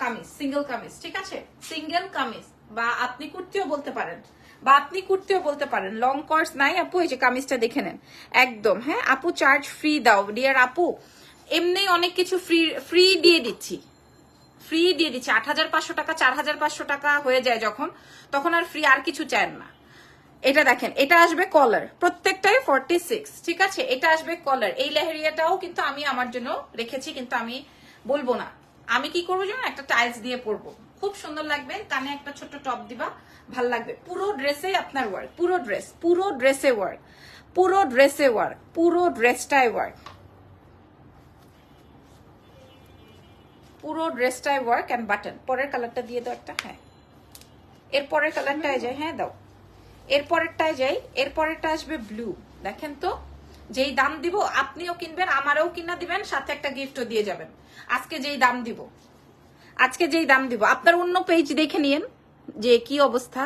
A: কামিজ, সিঙ্গেল কামিজ, ঠিক আছে? সিঙ্গেল কামিজ, বা আপনি কুর্তিও বলতে পারেন, বা আপনি কুর্তিও বলতে পারেন। লং কোর্স নাই আপু, এই যে কামিজটা দেখে নেন একদম। হ্যাঁ আপু চার্জ ফ্রি দাও ডিয়ার আপু, এমনি অনেক কিছু ফ্রি ফ্রি দিয়ে দিচ্ছি, ফ্রি দিয়ে দিচ্ছি। 8,500 টাকা 4,500 টাকা হয়ে যায় যখন, তখন আর ফ্রি আর কিছু চান না। এটা দেখেন, এটা আসবে কলার, প্রত্যেকটাই 46, ঠিক আছে? এটা আসবে কলার। এই লেহেরিয়াটাও কিন্তু আমি আমার জন্য রেখেছি, কিন্তু আমি বলবো না। আমি কি করবো জানো, একটা টাইলস দিয়ে পরবো, খুব সুন্দর লাগবে। কানে একটা ছোট্ট টপ দিবা, ভাল লাগবে। পুরো ড্রেসে আপনার ওয়ার্ক, পুরো ড্রেস, পুরো ড্রেসে ওয়ার্ক, পুরো ড্রেসে ওয়ার্ক, পুরো ড্রেসটাই ওয়ার্ক, পুরো ড্রেসটাই ওয়ার্ক অ্যান্ড বাটন। পরের কালারটা দিয়ে দাও একটা, হ্যাঁ এর পরের কালারটায় যায়, হ্যাঁ দাও এরপরেরটায় যাই। এরপরেরটা আসবে ব্লু, দেখেন তো যেই দাম দিব আপনিও কিনবেন, আমারও কিনা দিবেন, সাথে একটা গিফটও দিয়ে যাবেন। আজকে যেই দাম দিব, আজকে যেই দাম দিব, আপনার অন্য পেজ দেখে নিয়েন যে কি অবস্থা।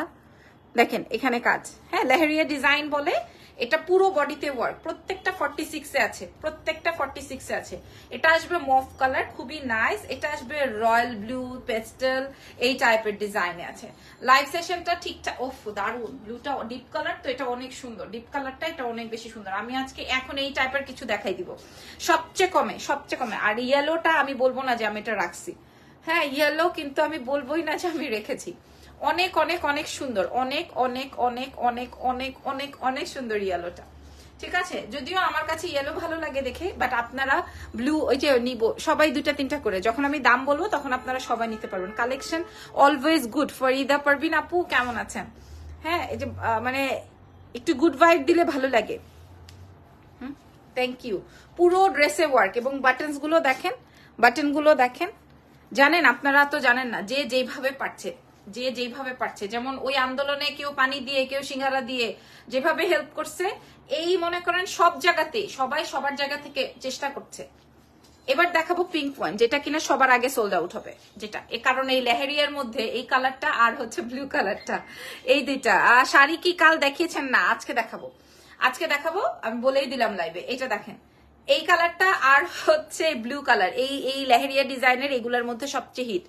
A: দেখেন এখানে কাজ, হ্যাঁ লেহেরিয়া ডিজাইন বলে। এটা পুরো বডিতে ওয়ার্ক, প্রত্যেকটা 46 এ আছে, প্রত্যেকটা 46 এ আছে। এটা আসবে মভ কালার, খুবই নাইস। এটা আসবে রয়্যাল ব্লু, পেস্টেল, এই টাইপের ডিজাইনে আছে। লাইভ সেশনটা ঠিকঠাক, ওফ দারুন। ব্লুটা ডিপ কালার, তো এটা অনেক সুন্দর, ডিপ কালারটা এটা অনেক বেশি সুন্দর। আমি আজকে এখন এই টাইপের কিছু দেখাই দিব সবচেয়ে কমে, সবচেয়ে কমে। আর ইয়েলোটা আমি বলবো না যে আমি এটা রাখছি, হ্যাঁ ইয়েলো কিন্তু আমি বলবোই না যে আমি রেখেছি। অনেক অনেক অনেক সুন্দর, অনেক অনেক অনেক অনেক অনেক অনেক অনেক সুন্দর ইয়েলোটা, ঠিক আছে? যদিও আমার কাছে ইয়েলো ভালো লাগে দেখে, বাট আপনারা ব্লু ওই যে নিব সবাই 2-3টা করে, যখন আমি দাম বলবো তখন আপনারা সবাই নিতে পারবেন। Collection always good. Farida Parveen আপু কেমন আছেন? হ্যাঁ এই যে মানে একটু গুড ভাইব দিলে ভালো লাগে। Thank you. পুরো ড্রেসে ওয়ার্ক, এবং বাটনস গুলো দেখেন, বাটন গুলো দেখেন। জানেন আপনারা তো জানেন না, যে যেভাবে পারছে, যে যেভাবে পারছে, যেমন ওই আন্দোলনে কেউ পানি দিয়ে, কেউ সিঙ্গারা দিয়ে যেভাবে হেল্প করছে, এই মনে করেন সব জায়গাতে সবাই সবার জায়গা থেকে চেষ্টা করছে। এবার দেখাবো পিঙ্ক ওয়ান, যেটা কিনা সবার আগে সোল্ড আউট হবে, যেটা এ কারণে এই লেহেরিয়ার মধ্যে এই কালারটা আর হচ্ছে ব্লু কালারটা, এই দুইটা। শাড়ি কি কাল দেখিয়েছেন? না আজকে দেখাবো, আজকে দেখাবো, আমি বলেই দিলাম লাইভে। এটা দেখেন, এই কালারটা আর হচ্ছে ব্লু কালার, এই এই লেহেরিয়া ডিজাইনের এগুলার মধ্যে সবচেয়ে হিট,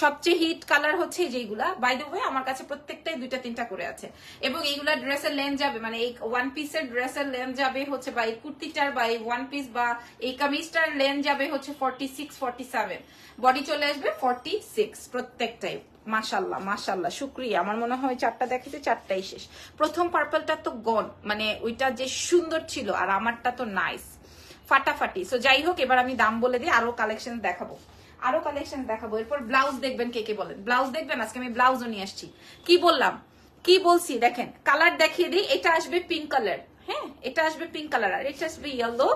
A: সবচেয়ে হিট কালার হচ্ছে যেগুলা। বাই দ্য ওয়ে আমার কাছে প্রত্যেকটাই 2-3টা করে আছে, এবং এইগুলা ড্রেসের লেন্থ যাবে, মানে এই ওয়ান পিসের ড্রেসের লেন্থ যাবে হচ্ছে, বা এই কুর্তিটার বা এই ওয়ান পিস বা এই কামিজটার লেন্থ যাবে হচ্ছে 46-47, বডি চলে আসবে 46 প্রত্যেকটাই। মাশাল্লাহ মাশাল্লাহ, শুক্রিয়া। আমার মনে হয় 4টা দেখেছি, 4টাই শেষ। প্রথম পার্পলটা তো গন, মানে ওইটা যে সুন্দর ছিল, আর আমারটা তো নাইস ফাটাফাটি। সো যাই হোক, এবার আমি দাম বলে দিই, আরো কালেকশন দেখাবো, আরো কালেকশন দেখাবো। এরপর ব্লাউজ দেখবেন, কে কে বলেন ব্লাউজ দেখবেন, আজকে আমি ব্লাউজও নিয়ে আসছি। কি বললাম, কি বলছি দেখেন, কালার দেখিয়ে দিই। এটা আসবে পিঙ্ক কালার, হ্যাঁ এটা আসবে পিঙ্ক কালার, আর এটা আসবে ইয়েলো,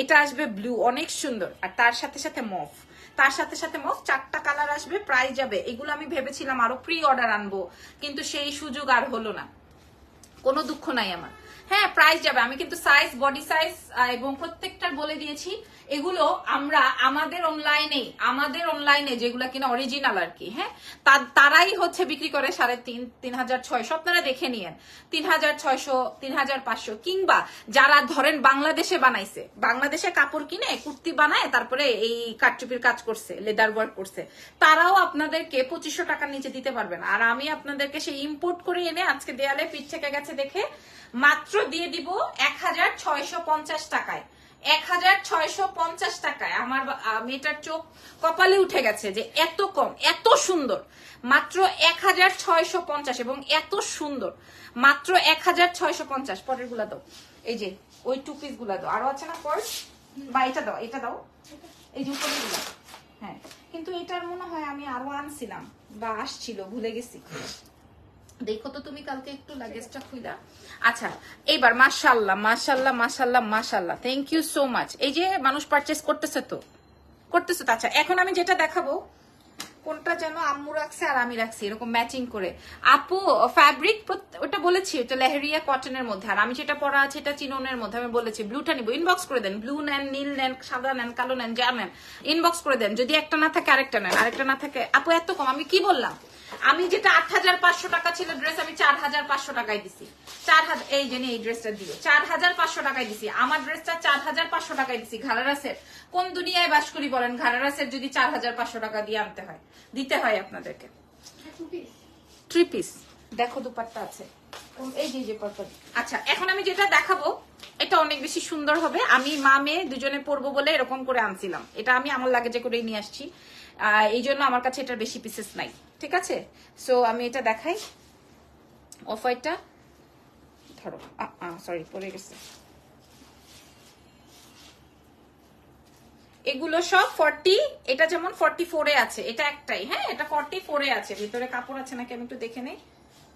A: এটা আসবে ব্লু, অনেক সুন্দর। আর তার সাথে সাথে মফ, তার সাথে সাথে মফ, 4টা কালার আসবে, প্রাইস যাবে। এগুলো আমি ভেবেছিলাম আরো প্রি অর্ডার আনবো, কিন্তু সেই সুযোগ আর হলো না, কোনো দুঃখ নাই আমার। হ্যাঁ প্রাইস যাবে, আমি কিন্তু সাইজ, বডি সাইজ এবং প্রত্যেকটার পরিষ্কার বলে দিয়েছি, এগুলো আমরা আমাদের অনলাইনে যেগুলো কিনা অরিজিনাল আর কি, হ্যাঁ, তারাই হচ্ছে বিক্রি করে 3,500 3,600, আপনারা দেখে নিয়েন 3,600 3,500, কিংবা যারা ধরেন বাংলাদেশে বানাইছে, বাংলাদেশে কাপড় কিনে কুর্তি বানায় তারপরে এই কারচুপির কাজ করছে, লেদার ওয়ার্ক করছে, তারাও আপনাদেরকে 2,500 টাকার নিচে দিতে পারবেন। আর আমি আপনাদেরকে সেই ইম্পোর্ট করে এনে আজকে দেয়ালে পিঠ থেকে গেছে দেখে মাত্র দিয়ে দিব 1,650 টাকায়। 1,650 টাকায় আমার মেয়েটার চোখ কপালে উঠে গেছে যে এত কম, এত সুন্দর, মাত্র 1,650, এবং এত সুন্দর মাত্র 1,650। পরের গুলা দাও, এই যে ওই 2 পিস গুলা দাও, আরো আছে না পার্স, বা এটা দাও, এটা দাও, এই যে উপরের গুলা। হ্যাঁ, কিন্তু এটার মনে হয় আমি আরো আনছিলাম বা আসছিল, ভুলে গেছি। দেখো তো তুমি কালকে একটু লাগেজটা খুইলা। আচ্ছা, এইবার মাশাআল্লাহ মাশাআল্লাহ মাশাআল্লাহ মাশাআল্লাহ, থ্যাংক ইউ সো মাচ। এই যে মানুষ পারচেজ করতেছে তো। আচ্ছা, এখন আমি যেটা দেখাবো, কোনটা যেন আম্মু রাখছে আর আমি রাখছি এরকম ম্যাচিং করে। আপু ফ্যাব্রিক ওটা বলেছি, ওটা লেহেরিয়া কটনের মধ্যে, আর আমি যেটা পরা আছে এটা চিননের মধ্যে। আমি বলেছি ব্লুটা নিবো, ইনবক্স করে দেন। ব্লু নেন, নীল নেন, সাদা নেন, কালো নেন, যা নেন ইনবক্স করে দেন। যদি একটা না থাকে আরেকটা নেন, আরেকটা না থাকে। আপু এত কম, আমি কি বললাম? আমি যেটা 8,500 টাকা ছিল ড্রেস, আমি 4,500 টাকায় দিছি। 4,000, এই যে এই ড্রেসটা দিল 4,500 টাকায় দিছি। আমার ড্রেসটা 4,500 টাকায় দিছি। ঘাড়ারা সেট, কোন দুনিয়ায় বাস করি বলেন? ঘাড়ারা সেট যদি 4,500 টাকা দিয়ে আনতে হয়, দিতে হয় আপনাদেরকে। 3 পিস দেখো, দুপাট্টা আছে, এই যে পার্পল। আচ্ছা, এখন আমি যেটা দেখাবো এটা অনেক বেশি সুন্দর হবে। আমি মা মেয়ে দুজনে পরবো বলে এরকম করে আনছিলাম। এটা আমি আমার লাগেজে করে নিয়ে আসছি, এই জন্য আমার কাছে এটার বেশি পিসেস নাই, ঠিক আছে? সো আমি এটা দেখাই। অফ হোয়াইটটা ধরো, সরি পড়ে গেছে। এগুলো সব 40, এটা যেমন 44 এ আছে, এটা একটাই, হ্যাঁ, এটা 44 এ আছে। ভিতরে কাপড় আছে নাকি আমি একটু দেখে নেই।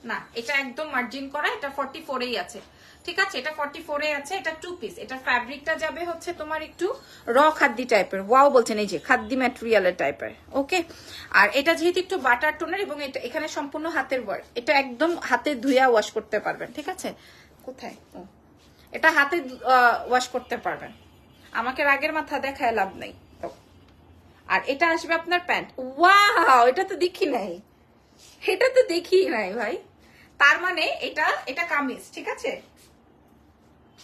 A: না, এটা একদম মার্জিন করা, এটা 44 এই আছে, ঠিক আছে? এটা 44 এ আছে, এটা 2 পিস। এটা ফ্যাব্রিকটা যাবে হচ্ছে তোমার একটু র খাদ্দি টাইপের, ওয়াও বলছেন, এই যে খাদ্দি ম্যাটেরিয়ালের টাইপের, ওকে? আর এটা যেহেতু একটু বাটার টোনের, এবং এটা এখানে সম্পূর্ণ হাতের ওয়ার্ক, এটা একদম হাতে ধুইয়া ওয়াশ করতে পারবেন, ঠিক আছে? কোথায়? ও, এটা হাতে ওয়াশ করতে পারবেন, আমাকে রাগের মাথা দেখায় লাভ নাই। আর এটা আসবে আপনার প্যান্ট। ওয়াও, এটা তো দেখি নাই, এটা তো দেখি নাই ভাই। তার মানে এটা কামিজ, ঠিক আছে?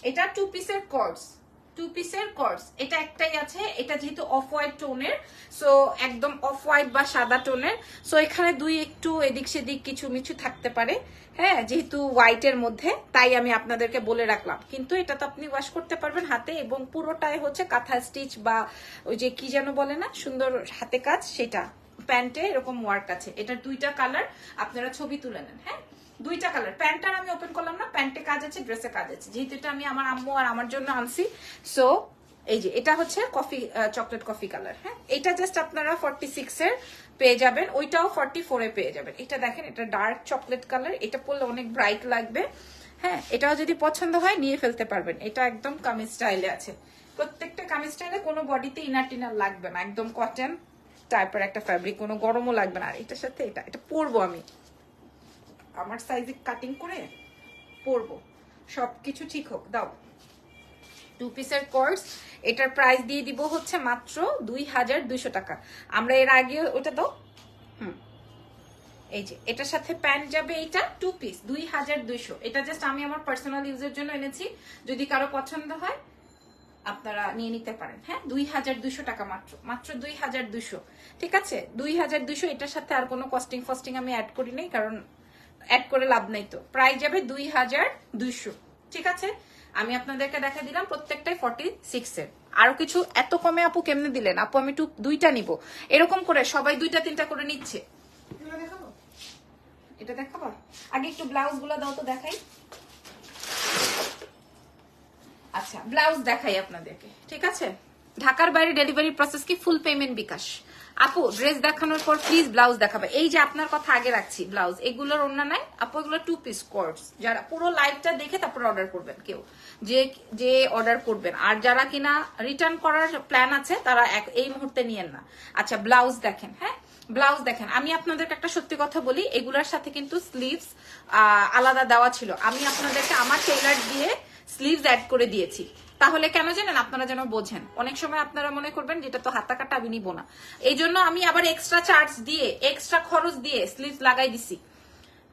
A: এটা 2 পিসের কোর্স, 2 পিসের কোর্স। এটা একটাই আছে, এটা যেহেতু অফ হোয়াইট টোনের, সো একদম অফ হোয়াইট বা সাদা টোনের, সো এখানে দুই একটু এদিক সেদিক কিছু মিছু থাকতে পারে, হ্যাঁ, যেহেতু হোয়াইটের মধ্যে, তাই আমি আপনাদেরকে বলে রাখলাম। কিন্তু এটা তো আপনি ওয়াশ করতে পারবেন হাতে, এবং পুরোটাই হচ্ছে কাঁথা স্টিচ বা ওই যে কি যেন বলে না, সুন্দর হাতে কাজ, সেটা প্যান্টে এরকম ওয়ার্ক আছে। এটার 2টা কালার, আপনারা ছবি তুলে নেন, হ্যাঁ, 2টা কালার। প্যান্টটা আমি ওপেন করলাম না, প্যান্টে কাজ আছে, ড্রেসে কাজ আছে, যেহেতু এটা আমি আমার আম্মু আর আমার জন্য আনছি। সো এই যে এটা হচ্ছে কফি, চকলেট কফি কালার, হ্যাঁ, এটা জাস্ট আপনারা 46 এর পেয়ে যাবেন, ওইটাও 44 এ পেয়ে যাবেন। এটা দেখেন, এটা ডার্ক চকলেট কালার, এটা পরলে অনেক ব্রাইট লাগবে, হ্যাঁ, এটাও যদি পছন্দ হয় নিয়ে ফেলতে পারবেন। এটা একদম কামিজ স্টাইলে আছে, প্রত্যেকটা কামিজ স্টাইলে, কোনো বডিতে ইনার টিনার লাগবে না, একদম কটন টাইপের একটা ফ্যাব্রিক, কোনো গরমও লাগবে না। আর এটার সাথে এটা পরবো আমি আমার সাইজে কাটিং করে পরবো, সবকিছু ঠিক হোক। দাও, 2 পিসের কোর্স, এটার প্রাইস দিয়ে দিব হচ্ছে মাত্র 2,200 টাকা। আমরা এর আগে ওটা দাও, এই যে এটার সাথে প্যান্ট যাবে, এইটা 2 পিস 2,200। এটা জাস্ট আমি আমার পার্সোনাল ইউজের জন্য এনেছি, যদি কারো পছন্দ হয় আপনারা নিয়ে নিতে পারেন, হ্যাঁ। 2,200 টাকা মাত্র, মাত্র 2,200, ঠিক আছে? 2,200। এটার সাথে আর কোনো কস্টিং ফস্টিং আমি অ্যাড করি নাই, কারণ অ্যাড করে লাভ নাই। তো প্রাইস যাবে 2,200, ঠিক আছে? আমি আপনাদেরকে দেখা দিলাম প্রত্যেকটাই 46 এর। আরো কিছু এত কমে আপু কেমনে দিলেন? আপু আমি 2টা নিব, এরকম করে সবাই 2টা 3টা করে নিচ্ছে। এটা দেখাবো, আগে একটু ব্লাউজ গুলা দাও তো দেখাই। আচ্ছা, ব্লাউজ দেখাই আপনাদেরকে, ঠিক আছে? ঢাকার বাইরে ডেলিভারি প্রসেস কি ফুল পেমেন্ট বিকাশ? আপু ড্রেস দেখানোর পর প্লিজ ব্লাউজ দেখাবে। এই যে আপনার কথা আগে রাখছি, ব্লাউজ এগুলোর অন্য নাই আপু, এগুলো 2 পিস কোর্স। যারা পুরো লাইভটা দেখে তারপর অর্ডার করবেন, কেউ যে অর্ডার করবেন, আর যারা কিনা রিটার্ন করার প্ল্যান আছে তারা এই মুহূর্তে নিয়েন না। আচ্ছা, ব্লাউজ দেখেন, হ্যাঁ, ব্লাউজ দেখেন। আমি আপনাদেরকে একটা সত্যি কথা বলি, এগুলোর সাথে কিন্তু স্লিভস আলাদা দেওয়া ছিল, আমি আপনাদেরকে আমার টেইলার দিয়ে স্লিভস অ্যাড করে দিয়েছি। তাহলে কেন জানেন, আপনারা যেন বোঝেন। অনেক সময় আপনারা মনে করবেন যেটা তো হাতা কাটা, আমি নিবো না। এই জন্য আমি আবার এক্সট্রা চার্জ দিয়ে, এক্সট্রা খরচ দিয়ে স্লিভস লাগাই দিছি,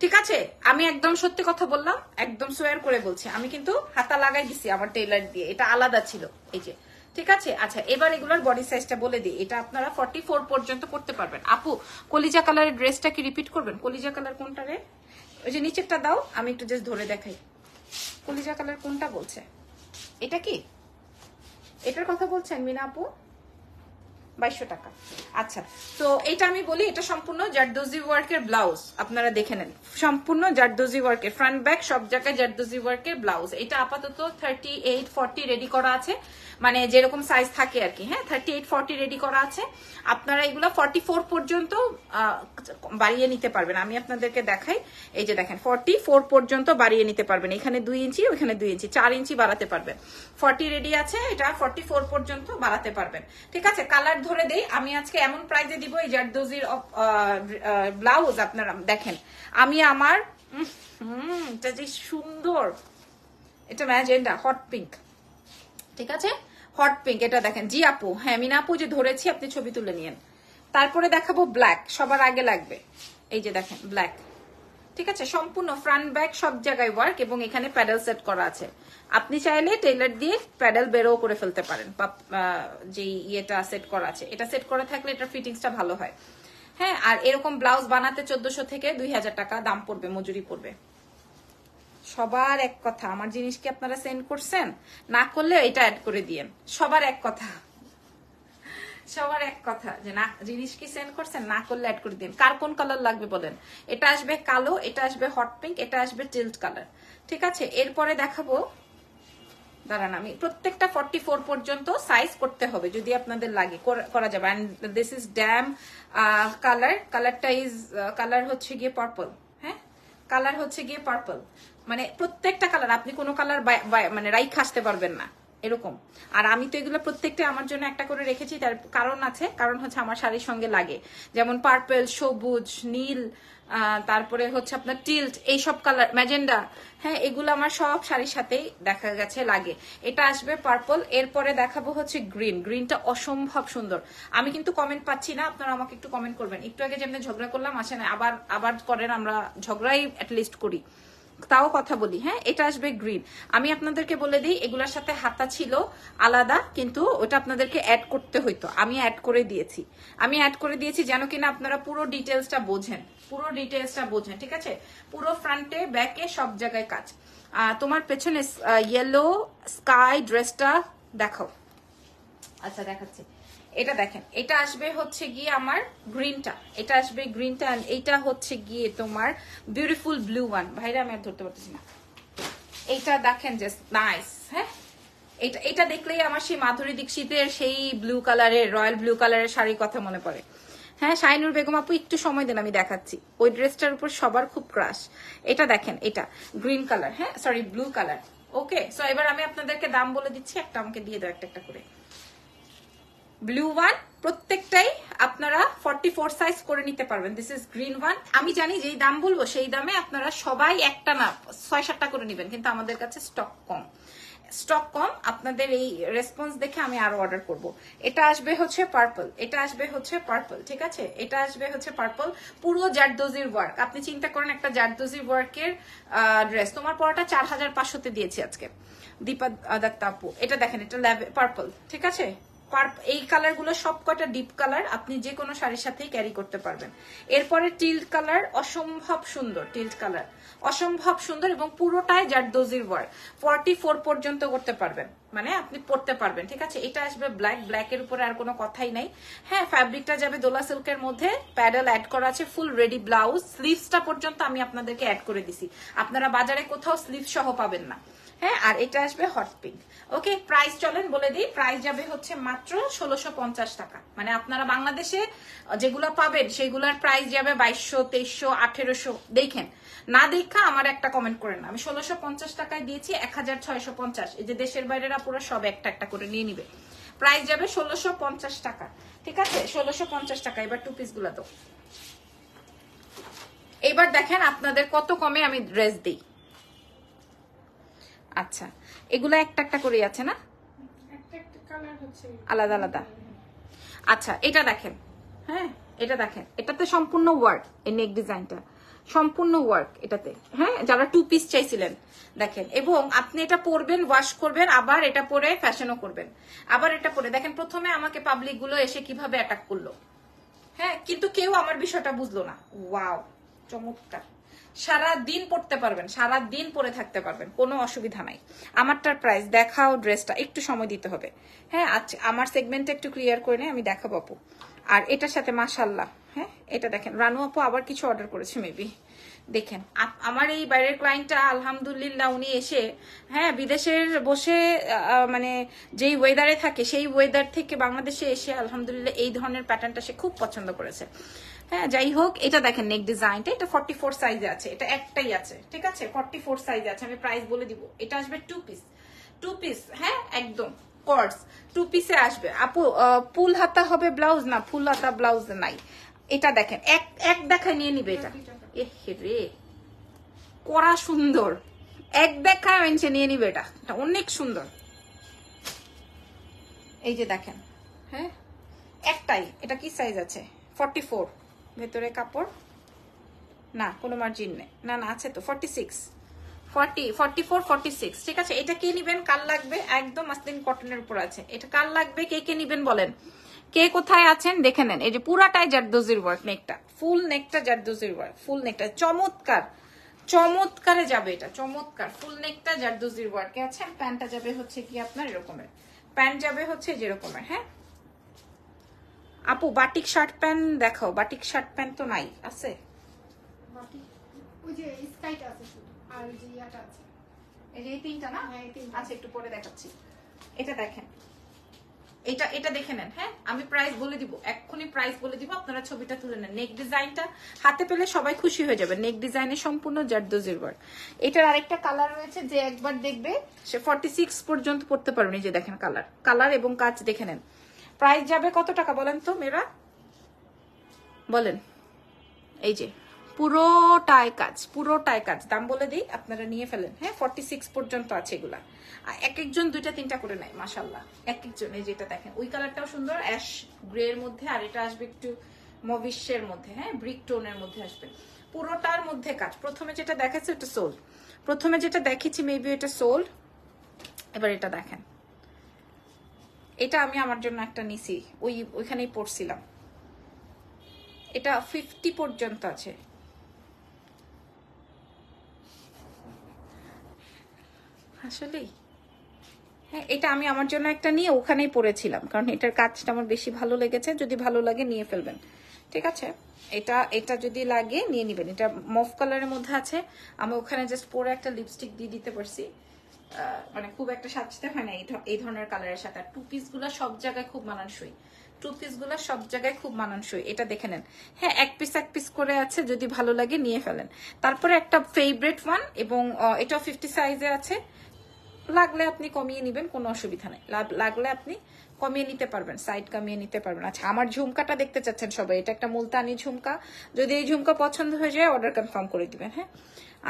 A: ঠিক আছে? আমি একদম সত্যি কথা বললাম, একদম সোয়ার করে বলছি, আমি কিন্তু হাতা লাগাই দিছি আমার টেইলার দিয়ে, এটা আলাদা ছিল, এই যে, ঠিক আছে? আচ্ছা, এবার এগুলোর বডি সাইজটা বলে দিই। এটা আপনারা 44 পর্যন্ত করতে পারবেন। আপু, কলিজা কালারের ড্রেসটা কি রিপিট করবেন? কলিজা কালার কোনটা রে? ওই যে নিচেরটা দাও, আমি একটু জাস্ট ধরে দেখাই। কলিজা কালার কোনটা বলছে? এটা কি এটার কথা বলছেন মিনা আপু? 2200 টাকা। আচ্ছা, তো এটা আমি বলি, এটা সম্পূর্ণ জারদোজি ওয়ার্কের ব্লাউজ, আপনারা দেখে নেন। সম্পূর্ণ জারদোজি ওয়ার্কের, ফ্রন্ট ব্যাক সব জায়গায় জারদোজি ওয়ার্কের ব্লাউজ। এটা আপাতত 38, 40 রেডি করা আছে, মানে যেরকম সাইজ থাকে আর কি। হ্যাঁ, 38, 40 রেডি করা আছে। আপনারা এগুলো 44 পর্যন্ত বাড়িয়ে নিতে পারবেন। আমি আপনাদেরকে দেখাই, এই যে দেখেন 44 পর্যন্ত বাড়িয়ে নিতে পারবেন। এখানে 2 ইঞ্চি, ওইখানে 2 ইঞ্চি, 4 ইঞ্চি বাড়াতে পারবেন। 40 রেডি আছে, এটা 44 পর্যন্ত বাড়াতে পারবেন, ঠিক আছে? কালার ধরে দেই, আমি আজকে এমন প্রাইজে দিব এই জারদোজির ব্লাউজ। আপনারা দেখেন, আমি আমার এটা যে সুন্দর, এটা ম্যাজেন্ডা হট পিঙ্ক, ঠিক আছে? হট পিঙ্ক, এটা দেখেন। জি আপু, হ্যাঁ মিনা আপু, যে ধরেছি, আপনি ছবি তুলে নিয়েন। তারপরে দেখাবো ব্ল্যাক, সবার আগে লাগবে, এই যে দেখেন ব্ল্যাক, ঠিক আছে? সম্পূর্ণ ফ্রন্ট ব্যাক সব জায়গায় ওয়ার্ক, এবং এখানে প্যাডেল সেট করা আছে। আপনি চাইলে টেইলার দিয়ে প্যাডেল বেরো করে ফেলতে পারেন, যে ইয়েটা সেট করা আছে, এটা সেট করে থাকলে এটার ফিটিংসটা ভালো হয়। হ্যাঁ, আর এরকম ব্লাউজ বানাতে 1400 থেকে 2000 টাকা দাম পড়বে, মজুরি পড়বে। সবার এক কথা, আমার জিনিস কি আপনারা সেন্ড করছেন? না করলে এটা অ্যাড করে দিয়েন। সবার এক কথা, সবার এক কথা, যে না জিনিস কি সেন্ড করছেন, না করলে অ্যাড করে দিন। কার কোন কালার লাগবে বলেন? এটা আসবে কালো, এটা আসবে হট পিঙ্ক, এটা আসবে টিল্ট কালার, ঠিক আছে? এরপরে দেখাবো, দাঁড়ান, আমি প্রত্যেকটা 44 পর্যন্ত সাইজ করতে হবে, যদি আপনাদের লাগে করা যাবে। And this is damn colour, কালারটা ইজ কালার হচ্ছে গিয়ে পার্পল। হ্যাঁ, কালার হচ্ছে গিয়ে পার্পল, মানে প্রত্যেকটা কালার, আপনি কোনো কালার মানে রাইখ আসতে পারবেন না এরকম। আর আমি তো এগুলো প্রত্যেকটা আমার জন্য একটা করে রেখেছি, তার কারণ আছে, কারণ হচ্ছে আমার শাড়ির সঙ্গে লাগে। যেমন পার্পল, সবুজ, নীল, তারপরে হচ্ছে আপনার টিল্ট, এইসব কালার, ম্যাজেন্ডা, হ্যাঁ, এগুলো আমার সব শাড়ির সাথেই দেখা গেছে লাগে। এটা আসবে পার্পল। এরপরে দেখাবো হচ্ছে গ্রিন, গ্রিনটা অসম্ভব সুন্দর। আমি কিন্তু কমেন্ট পাচ্ছি না, আপনারা আমাকে একটু কমেন্ট করবেন। একটু আগে যেমনি ঝগড়া করলাম, আসেন আবার আবার করেন, আমরা ঝগড়াই অ্যাটলিস্ট করি, তাও কথা বলি। হ্যাঁ, এটা আসবে গ্রিন। আমি আপনাদেরকে বলে দিই, এগুলোর সাথে হাতা ছিল আলাদা, কিন্তু ওটা আপনাদেরকে অ্যাড করতে হইতো, আমি অ্যাড করে দিয়েছি। আমি অ্যাড করে দিয়েছি যেন কিনা আপনারা পুরো ডিটেলসটা বোঝেন, পুরো ডিটেলসটা বোঝেন, ঠিক আছে? পুরো ফ্রন্টে ব্যাকে সব জায়গায় কাজ। তোমার পেছনে ইয়েলো স্কাই ড্রেসটা দেখাও। আচ্ছা, দেখাচ্ছি। এটা দেখেন, এটা আসবে হচ্ছে গিয়ে আমার গ্রিনটা, এটা আসবে গ্রিনটা, আর এইটা হচ্ছে গিয়ে তোমার বিউটিফুল ব্লু ওয়ান। ভাইরা আমি আর ধরতে পারতেছি না। এইটা দেখেন, জাস্ট নাইস। হ্যাঁ, এটা এটা দেখলেই আমার সেই মাধুরী দীক্ষিতের সেই ব্লু কালারের, রয়্যাল ব্লু কালারের শাড়ির কথা মনে পড়ে। হ্যাঁ, শাইনুর বেগম আপু একটু সময় দেন, আমি দেখাচ্ছি। ওই ড্রেসটার উপর সবার খুব ক্রাশ। এটা দেখেন, এটা গ্রিন কালার, হ্যাঁ সরি ব্লু কালার। ওকে, সো এবার আমি আপনাদেরকে দাম বলে দিচ্ছি, একটা আমাকে দিয়ে দাও একটা একটা করে। ব্লু ওয়ান প্রত্যেকটাই আপনারা 44 সাইজ করে নিতে পারবেন। This is green one. আমি জানি যেই দাম বলবো সেই দামে আপনারা সবাই একটা না 6-7টা করে নেবেন, কিন্তু আমাদের কাছে স্টক কম, স্টক কম। আপনাদের এই রেসপন্স দেখে আমি আরো অর্ডার করব। এটা আসবে হচ্ছে পার্পল, এটা আসবে হচ্ছে পার্পল, ঠিক আছে? এটা আসবে হচ্ছে পার্পল, পুরো জারদোজির ওয়ার্ক। আপনি চিন্তা করেন একটা জারদোজির ওয়ার্কের ড্রেস, তোমার পরাটা 4500-তে দিয়েছি আজকে, দীপা দত্ত আপু। এটা দেখেন, এটা পার্পল, ঠিক আছে? এই কালার গুলো সব কটা ডিপ কালার, আপনি যে কোনো শাড়ির সাথেই ক্যারি করতে পারবেন। এরপরে টিল্ট কালার, অসম্ভব সুন্দর টিল্ট কালার, অসম্ভব সুন্দর, এবং পুরোটাই জারদোজির ওয়ার্ক। 44 পর্যন্ত করতে পারবেন, মানে আপনি পড়তে পারবেন, ঠিক আছে? এটা আসবে ব্ল্যাক, ব্ল্যাকের উপরে আর কোনো কথাই নাই। হ্যাঁ, ফ্যাব্রিকটা যাবে দোলা সিল্কের মধ্যে, প্যাডেল অ্যাড করা আছে, ফুল রেডি ব্লাউজ। স্লিভসটা পর্যন্ত আমি আপনাদেরকে অ্যাড করে দিছি, আপনারা বাজারে কোথাও স্লিভ সহ পাবেন না। হ্যাঁ, আর এটা আসবে হট পিঙ্ক। ওকে, প্রাইস চলেন বলে দিই, প্রাইস যাবে হচ্ছে মাত্র 1650 টাকা। মানে আপনারা বাংলাদেশে যেগুলো পাবেন সেগুলোর প্রাইস যাবে 2200, 2300, 1800। দেখেন, না দেখা আমার একটা কমেন্ট করেন। আমি 1650 টাকায় দিয়েছি 1650। এই যে দেশের বাইরেরা পুরো সব একটা একটা করে নিয়ে নিবে। প্রাইস যাবে 1650 টাকা, ঠিক আছে? 1650 টাকা। এবার টু পিস গুলো তো এবার দেখেন আপনাদের কত কমে আমি ড্রেস দিই। আচ্ছা, এগুলো একটা একটা করে আছে না? আলাদা আলাদা। আচ্ছা এটা দেখেন, হ্যাঁ এটা দেখেন, এটাতে সম্পূর্ণ ওয়ার্ক, এই নেক ডিজাইনটা সম্পূর্ণ ওয়ার্ক এটাতে, হ্যাঁ যারা 2 পিস চাইছিলেন দেখেন। এবং আপনি এটা পরবেন, ওয়াশ করবেন, আবার এটা পরে ফ্যাশনও করবেন, আবার এটা পরে দেখেন। প্রথমে আমাকে পাবলিক গুলো এসে কিভাবে অ্যাটাক করলো, হ্যাঁ কিন্তু কেউ আমার বিষয়টা বুঝলো না। ওয়াও চমৎকার, সারা দিন পড়তে পারবেন, সারা দিন পরে থাকতে পারবেন, কোনো অসুবিধা নাই। আমারটার প্রাইস দেখাও, ড্রেসটা একটু সময় দিতে হবে, হ্যাঁ আচ্ছা আমার সেগমেন্টটা একটু ক্লিয়ার করে নেই, আমি দেখাবো আপু। আর এটার সাথে মাশাআল্লাহ, হ্যাঁ এটা দেখেন রানু আপু আবার কিছু অর্ডার করেছে মেবি, দেখেন আমার এই বাইরের ক্লায়েন্টটা আলহামদুলিল্লাহ উনি এসে, হ্যাঁ বিদেশের বসে মানে যেই ওয়েদারে থাকে সেই ওয়েদার থেকে বাংলাদেশে এসে আলহামদুলিল্লাহ এই ধরনের প্যাটার্নটা সে খুব পছন্দ করেছে। হ্যাঁ যাই হোক, এটা দেখেন নেক ডিজাইনটা, এটা 44 সাইজে আছে, এটা একটাই আছে, ঠিক আছে 44 সাইজে আছে। আমি প্রাইস বলে দিব, এটা আসবে 2 পিস, হ্যাঁ একদম কর্স 2 পিসে আসবে আপু। ফুল হাতা হবে ব্লাউজ না, ফুল হাতা ব্লাউজ নাই। এটা দেখেন এক দেখায় নিয়ে নিবে এটা, রে করা সুন্দর, এক দেখায় মেনশে নিয়ে নিবে এটা, এটা অনেক সুন্দর। এই যে দেখেন, হ্যাঁ একটাই, এটা কি সাইজ আছে 44, ভেতরে কাপড় না কোনো মার্জিন নেই, না না আছে তো 46 44 46, ঠিক আছে। এটা কে নিবেন, কাল লাগবে, একদম মাসলিন কটনের উপর আছে, এটা কাল লাগবে, কে কে নিবেন বলেন, কে কোথায় আছেন দেখে নেন। এই যে পুরাটাই জারদোজির ওয়ার্ক, নেকটা ফুল নেকটা জারদোজির ওয়ার্ক, ফুল নেকটা চমৎকার, চমৎকারে যাবে এটা, চমৎকার ফুল নেকটা জারদোজির ওয়ার্কে আছে। প্যান্টটা যাবে হচ্ছে কি আপনার এরকমের, প্যান্ট যাবে হচ্ছে যেরকমের, হ্যাঁ আপু বাটিক শার্ট প্যান্ট দেখাও, বাটিক শার্ট প্যান্ট তো নাই, আছে
B: ওই যে স্কাইটা আছে শুধু, আর ওই যে ইয়াটা আছে,
A: এই যে এই তিনটা না,
B: হ্যাঁ এই তিনটা।
A: আচ্ছা একটু পরে দেখাচ্ছি। এটা দেখেন, এটা দেখে নেন, হ্যাঁ আমি প্রাইস বলে দিব, এক্ষুনি প্রাইস বলে দিব, আপনারা ছবিটা তুলে নেন। নেক ডিজাইনটা হাতে পেলে সবাই খুশি হয়ে যাবে, নেক ডিজাইনের সম্পূর্ণ জারদোজির ওয়ার্ক। এটার আরেকটা কালার রয়েছে, যে একবার দেখবে সে 46 পর্যন্ত পড়তে পারবেন। এই যে দেখেন কালার এবং কাজ দেখে নেন। প্রাইস যাবে কত টাকা বলেন তো মেয়েরা, বলেন। এই যে পুরোটাই কাজ, দাম বলে দিই আপনারা নিয়ে ফেলেন, হ্যাঁ 46 পর্যন্ত আছে এগুলা। এক একজন 2টা 3টা করে নেয় মাশাআল্লাহ, এক একজন। এই যেটা দেখেন ওই কালারটাও সুন্দর, অ্যাশ গ্রে এর মধ্যে, আর এটা আসবে একটু মভিশের মধ্যে, হ্যাঁ ব্রিক টোনের মধ্যে আসবে, পুরোটার মধ্যে কাজ। প্রথমে যেটা দেখাচ্ছি ওটা সোল, প্রথমে যেটা দেখেছি মেবি এটা সোল। এবার এটা দেখেন, এটা আমি আমার জন্য একটা নিছি, ওইখানেই পড়ছিলাম, এটা 50 পর্যন্ত আছে। আসলেই হ্যাঁ, এটা আমি আমার জন্য একটা নিয়ে ওখানেই পরেছিলাম, কারণ এটার কাজটা আমার বেশি ভালো লেগেছে। যদি ভালো লাগে নিয়ে ফেলবেন, ঠিক আছে। এটা যদি লাগে নিয়ে নিবেন। এটা মফ কালারের মধ্যে আছে, আমি ওখানে জাস্ট পরে একটা লিপস্টিক দিয়ে দিতে পারছি, মানে খুব একটা সাজতে হয় না এই ধরনের কালারের সাথে। আর 2 পিস গুলা সব জায়গায় খুব মানানসই, 2 পিস গুলা সব জায়গায় খুব মানানসই। এটা দেখে নেন, হ্যাঁ এক পিস করে আছে, যদি ভালো লাগে নিয়ে ফেলেন। তারপরে একটা ফেভারিট ওয়ান, এবং এটাও 50 সাইজে আছে, লাগলে আপনি কমিয়ে নিবেন, কোনো অসুবিধা নেই, লাগলে আপনি কমিয়ে নিতে পারবেন, সাইড কমিয়ে নিতে পারবেন। আচ্ছা আমার ঝুমকাটা দেখতে চাচ্ছেন সবাই, এটা একটা মুলতানি ঝুমকা, যদি এই ঝুমকা পছন্দ হয়ে যায় অর্ডার কনফার্ম করে দিবেন, হ্যাঁ।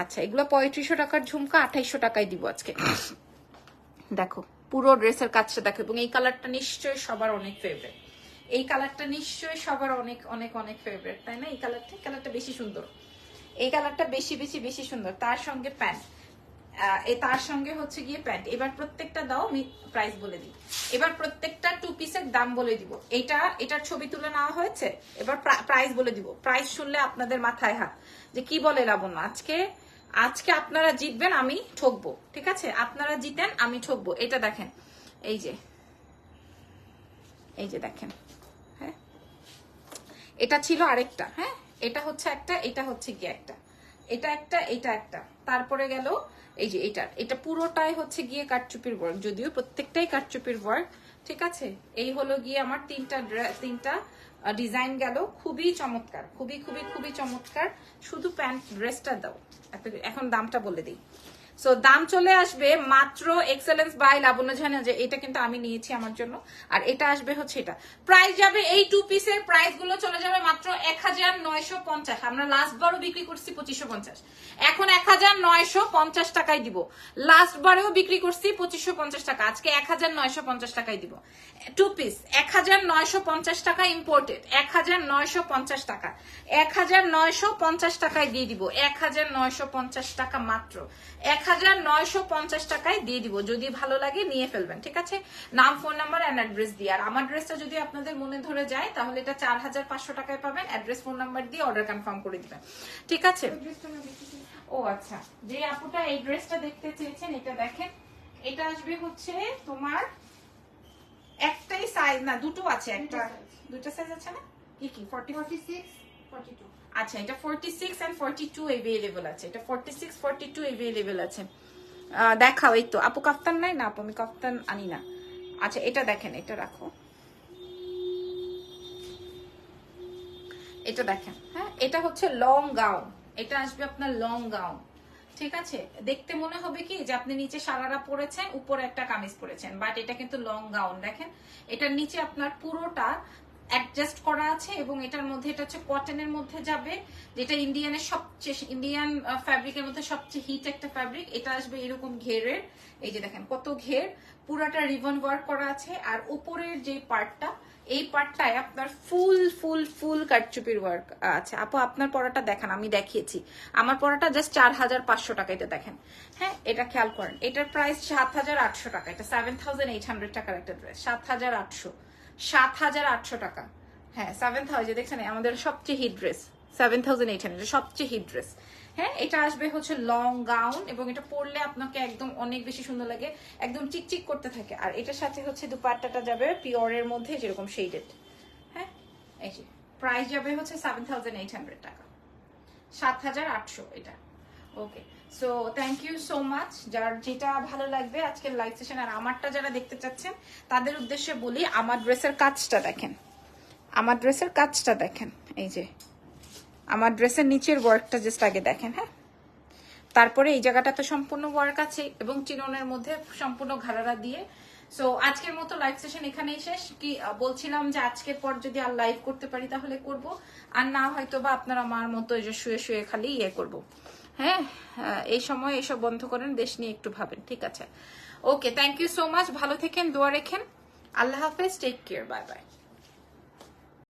A: আচ্ছা এগুলো 3500 টাকার ঝুমকা, 2800 টাকায় দিব আজকে। দেখো পুরো ড্রেসের কাজটা দেখো, এবং এই কালারটা নিশ্চয়ই সবার অনেক ফেভারিট, এই কালারটা নিশ্চয়ই সবার অনেক অনেক অনেক ফেভারিট, তাই না? এই কালারটা বেশি সুন্দর, এই কালারটা বেশি সুন্দর। তার সঙ্গে প্যান্ট, তার সঙ্গে হচ্ছে গিয়ে প্যান্ট। এবার প্রত্যেকটা দাও, আমি প্রাইস বলে দিই। এবার প্রত্যেকটা 2 পিসের দাম বলে দিব। এটার ছবি তুলে নেওয়া হয়েছে, এবার প্রাইস বলে দিব। প্রাইস শুনলে আপনাদের মাথায় হাত, যে কি বলে লাবণ্য, আজকে আপনারা জিতবেন, আমি ঠকবো, ঠিক আছে? আপনারা জিতেন, আমি ঠকবো। এটা দেখেন, এই যে দেখেন, হ্যাঁ এটা ছিল আরেকটা, হ্যাঁ এটা হচ্ছে একটা, এটা হচ্ছে গিয়ে একটা, এটা একটা, তারপরে গেল এই যে এটা পুরোটাই হচ্ছে গিয়ে কারচুপির ওয়ার্ক, যদিও প্রত্যেকটাই কারচুপির ওয়ার্ক, ঠিক আছে। এই হলো গিয়ে আমার তিনটা ডিজাইন গেল, খুবই চমৎকার, খুবই চমৎকার। শুধু প্যান্ট ড্রেসটা দাও, এখন দামটা বলে দিই। সো দাম চলে আসবে মাত্র এক্সেলেন্স বাই লাবণ্য জানা, যে এটা কিন্তু আমি নিয়েছি আমার জন্য, আর এটা আসবে হচ্ছে এটা। প্রাইস যাবে এই 2 পিসের প্রাইস গুলো চলে যাবে মাত্র 1950। আমরা লাস্ট বারও বিক্রি করছি 2550, এখন 1950 টাকায় দিব। লাস্ট বারেও বিক্রি করছি 2550 টাকা, আজকে 1950 টাকায় দিব। 2 পিস 1950 টাকা ইম্পোর্টেড, 1950 টাকা, 1950 টাকায় দিয়ে দিব, 1950 টাকা মাত্র, 1950 টাকায় দিয়ে দিব। যদি ভালো লাগে নিয়ে ফেলবেন, ঠিক আছে? নাম, ফোন নাম্বার এন্ড অ্যাড্রেস দিয়ে। আর আমার ড্রেসটা যদি আপনাদের মনে ধরে যায় তাহলে এটা 4500 টাকায় পাবেন। অ্যাড্রেস, ফোন নাম্বার দিয়ে অর্ডার কনফার্ম করে দিবেন, ঠিক আছে? ও আচ্ছা, যে আপুটা এই ড্রেসটা দেখতে চেয়েছেন এটা দেখেন, এটা আসবে হচ্ছে তোমার একটাই সাইজ না, দুটো আছে, একটা দুটো সাইজ আছে না, কি কি
B: 46 42।
A: আচ্ছা, এটা 46 and 42 अवेलेबल আছে, এটা 46 42 अवेलेबल আছে। দেখাও, এই তো আপু কাফতান নাই না আপু, আমি কাফতান আনি না। আচ্ছা এটা দেখেন, এটা রাখো, এটা দেখেন, হ্যাঁ এটা হচ্ছে লং গাউন, এটা আসবে আপনার লং গাউন, ঠিক আছে? দেখতে মনে হবে কি যে আপনি নিচে সারারা পরেছেন, উপরে একটা কামিজ পরেছেন, বাট এটা কিন্তু লং গাউন। দেখেন এটার নিচে আপনার পুরোটা অ্যাডজাস্ট করা আছে, এবং এটার মধ্যে এটা হচ্ছে কটনের মধ্যে যাবে, যেটা ইন্ডিয়ানের সবচেয়ে, ইন্ডিয়ান ফ্যাব্রিকের মধ্যে সবচেয়ে হিট একটা ফ্যাব্রিক। এটা আসবে এরকম ঘেরের, এই যে দেখেন কত ঘের, পুরাটা রিবন ওয়ার্ক করা আছে। আর উপরের যে পার্টটা, এই পার্টটায় আপনার ফুল ফুল ফুল কাটচুপির ওয়ার্ক আছে। আপু আপনার পরাটা দেখান, আমি দেখিয়েছি আমার পরাটা জাস্ট 4500 টাকা, এটা দেখেন, হ্যাঁ এটা খেয়াল করেন। এটার প্রাইস 7800 টাকা, এটা 7800 টাকার একটা ড্রেস, 7800 টাকা, হ্যাঁ 7000, দেখছেন আমাদের সবচেয়ে হিট ড্রেস 7800, সবচেয়ে হিট ড্রেস। হ্যাঁ এটা আসবে হচ্ছে লং গাউন, এবং এটা পরলে আপনাকে একদম অনেক বেশি সুন্দর লাগে, একদম চিকচিক করতে থাকে। আর এটার সাথে হচ্ছে দুপাট্টাটা যাবে পিওরের মধ্যে, যেরকম শেডেড। হ্যাঁ এই যে প্রাইস যাবে হচ্ছে 7800 টাকা, 7800 এটা। Okay, so thank you so much. যার যেটা ভালো লাগবে আজকের লাইভ সেশন, আর আমারটা যারা দেখতে চাচ্ছেন তাদের উদ্দেশ্যে বলি, আমার ড্রেসের কাজটা দেখেন, আমার ড্রেসের কাজটা দেখেন, এই যে আমার ড্রেসের নিচের ওয়ার্কটা জাস্ট আগে দেখেন, হ্যাঁ তারপরে এই জায়গাটা তো সম্পূর্ণ ওয়ার্ক আছে, এবং চিননের মধ্যে সম্পূর্ণ ঘাড়ারা দিয়ে। সো আজকের মতো লাইভ সেশন এখানেই শেষ। কি বলছিলাম যে আজকের পর যদি আর লাইভ করতে পারি তাহলে করব, আর না হয়তো বা আপনারা আমার মতো এই যে শুয়ে শুয়ে খালি ইয়ে করব। হ্যাঁ এই সময় এসব বন্ধ করেন, দেশ নিয়ে একটু ভাবেন, ঠিক আছে? ওকে, থ্যাংক ইউ সো মাচ, ভালো থেকেন, দোয়া রেখেন, আল্লাহ হাফেজ, টেক কেয়ার, বাই বাই।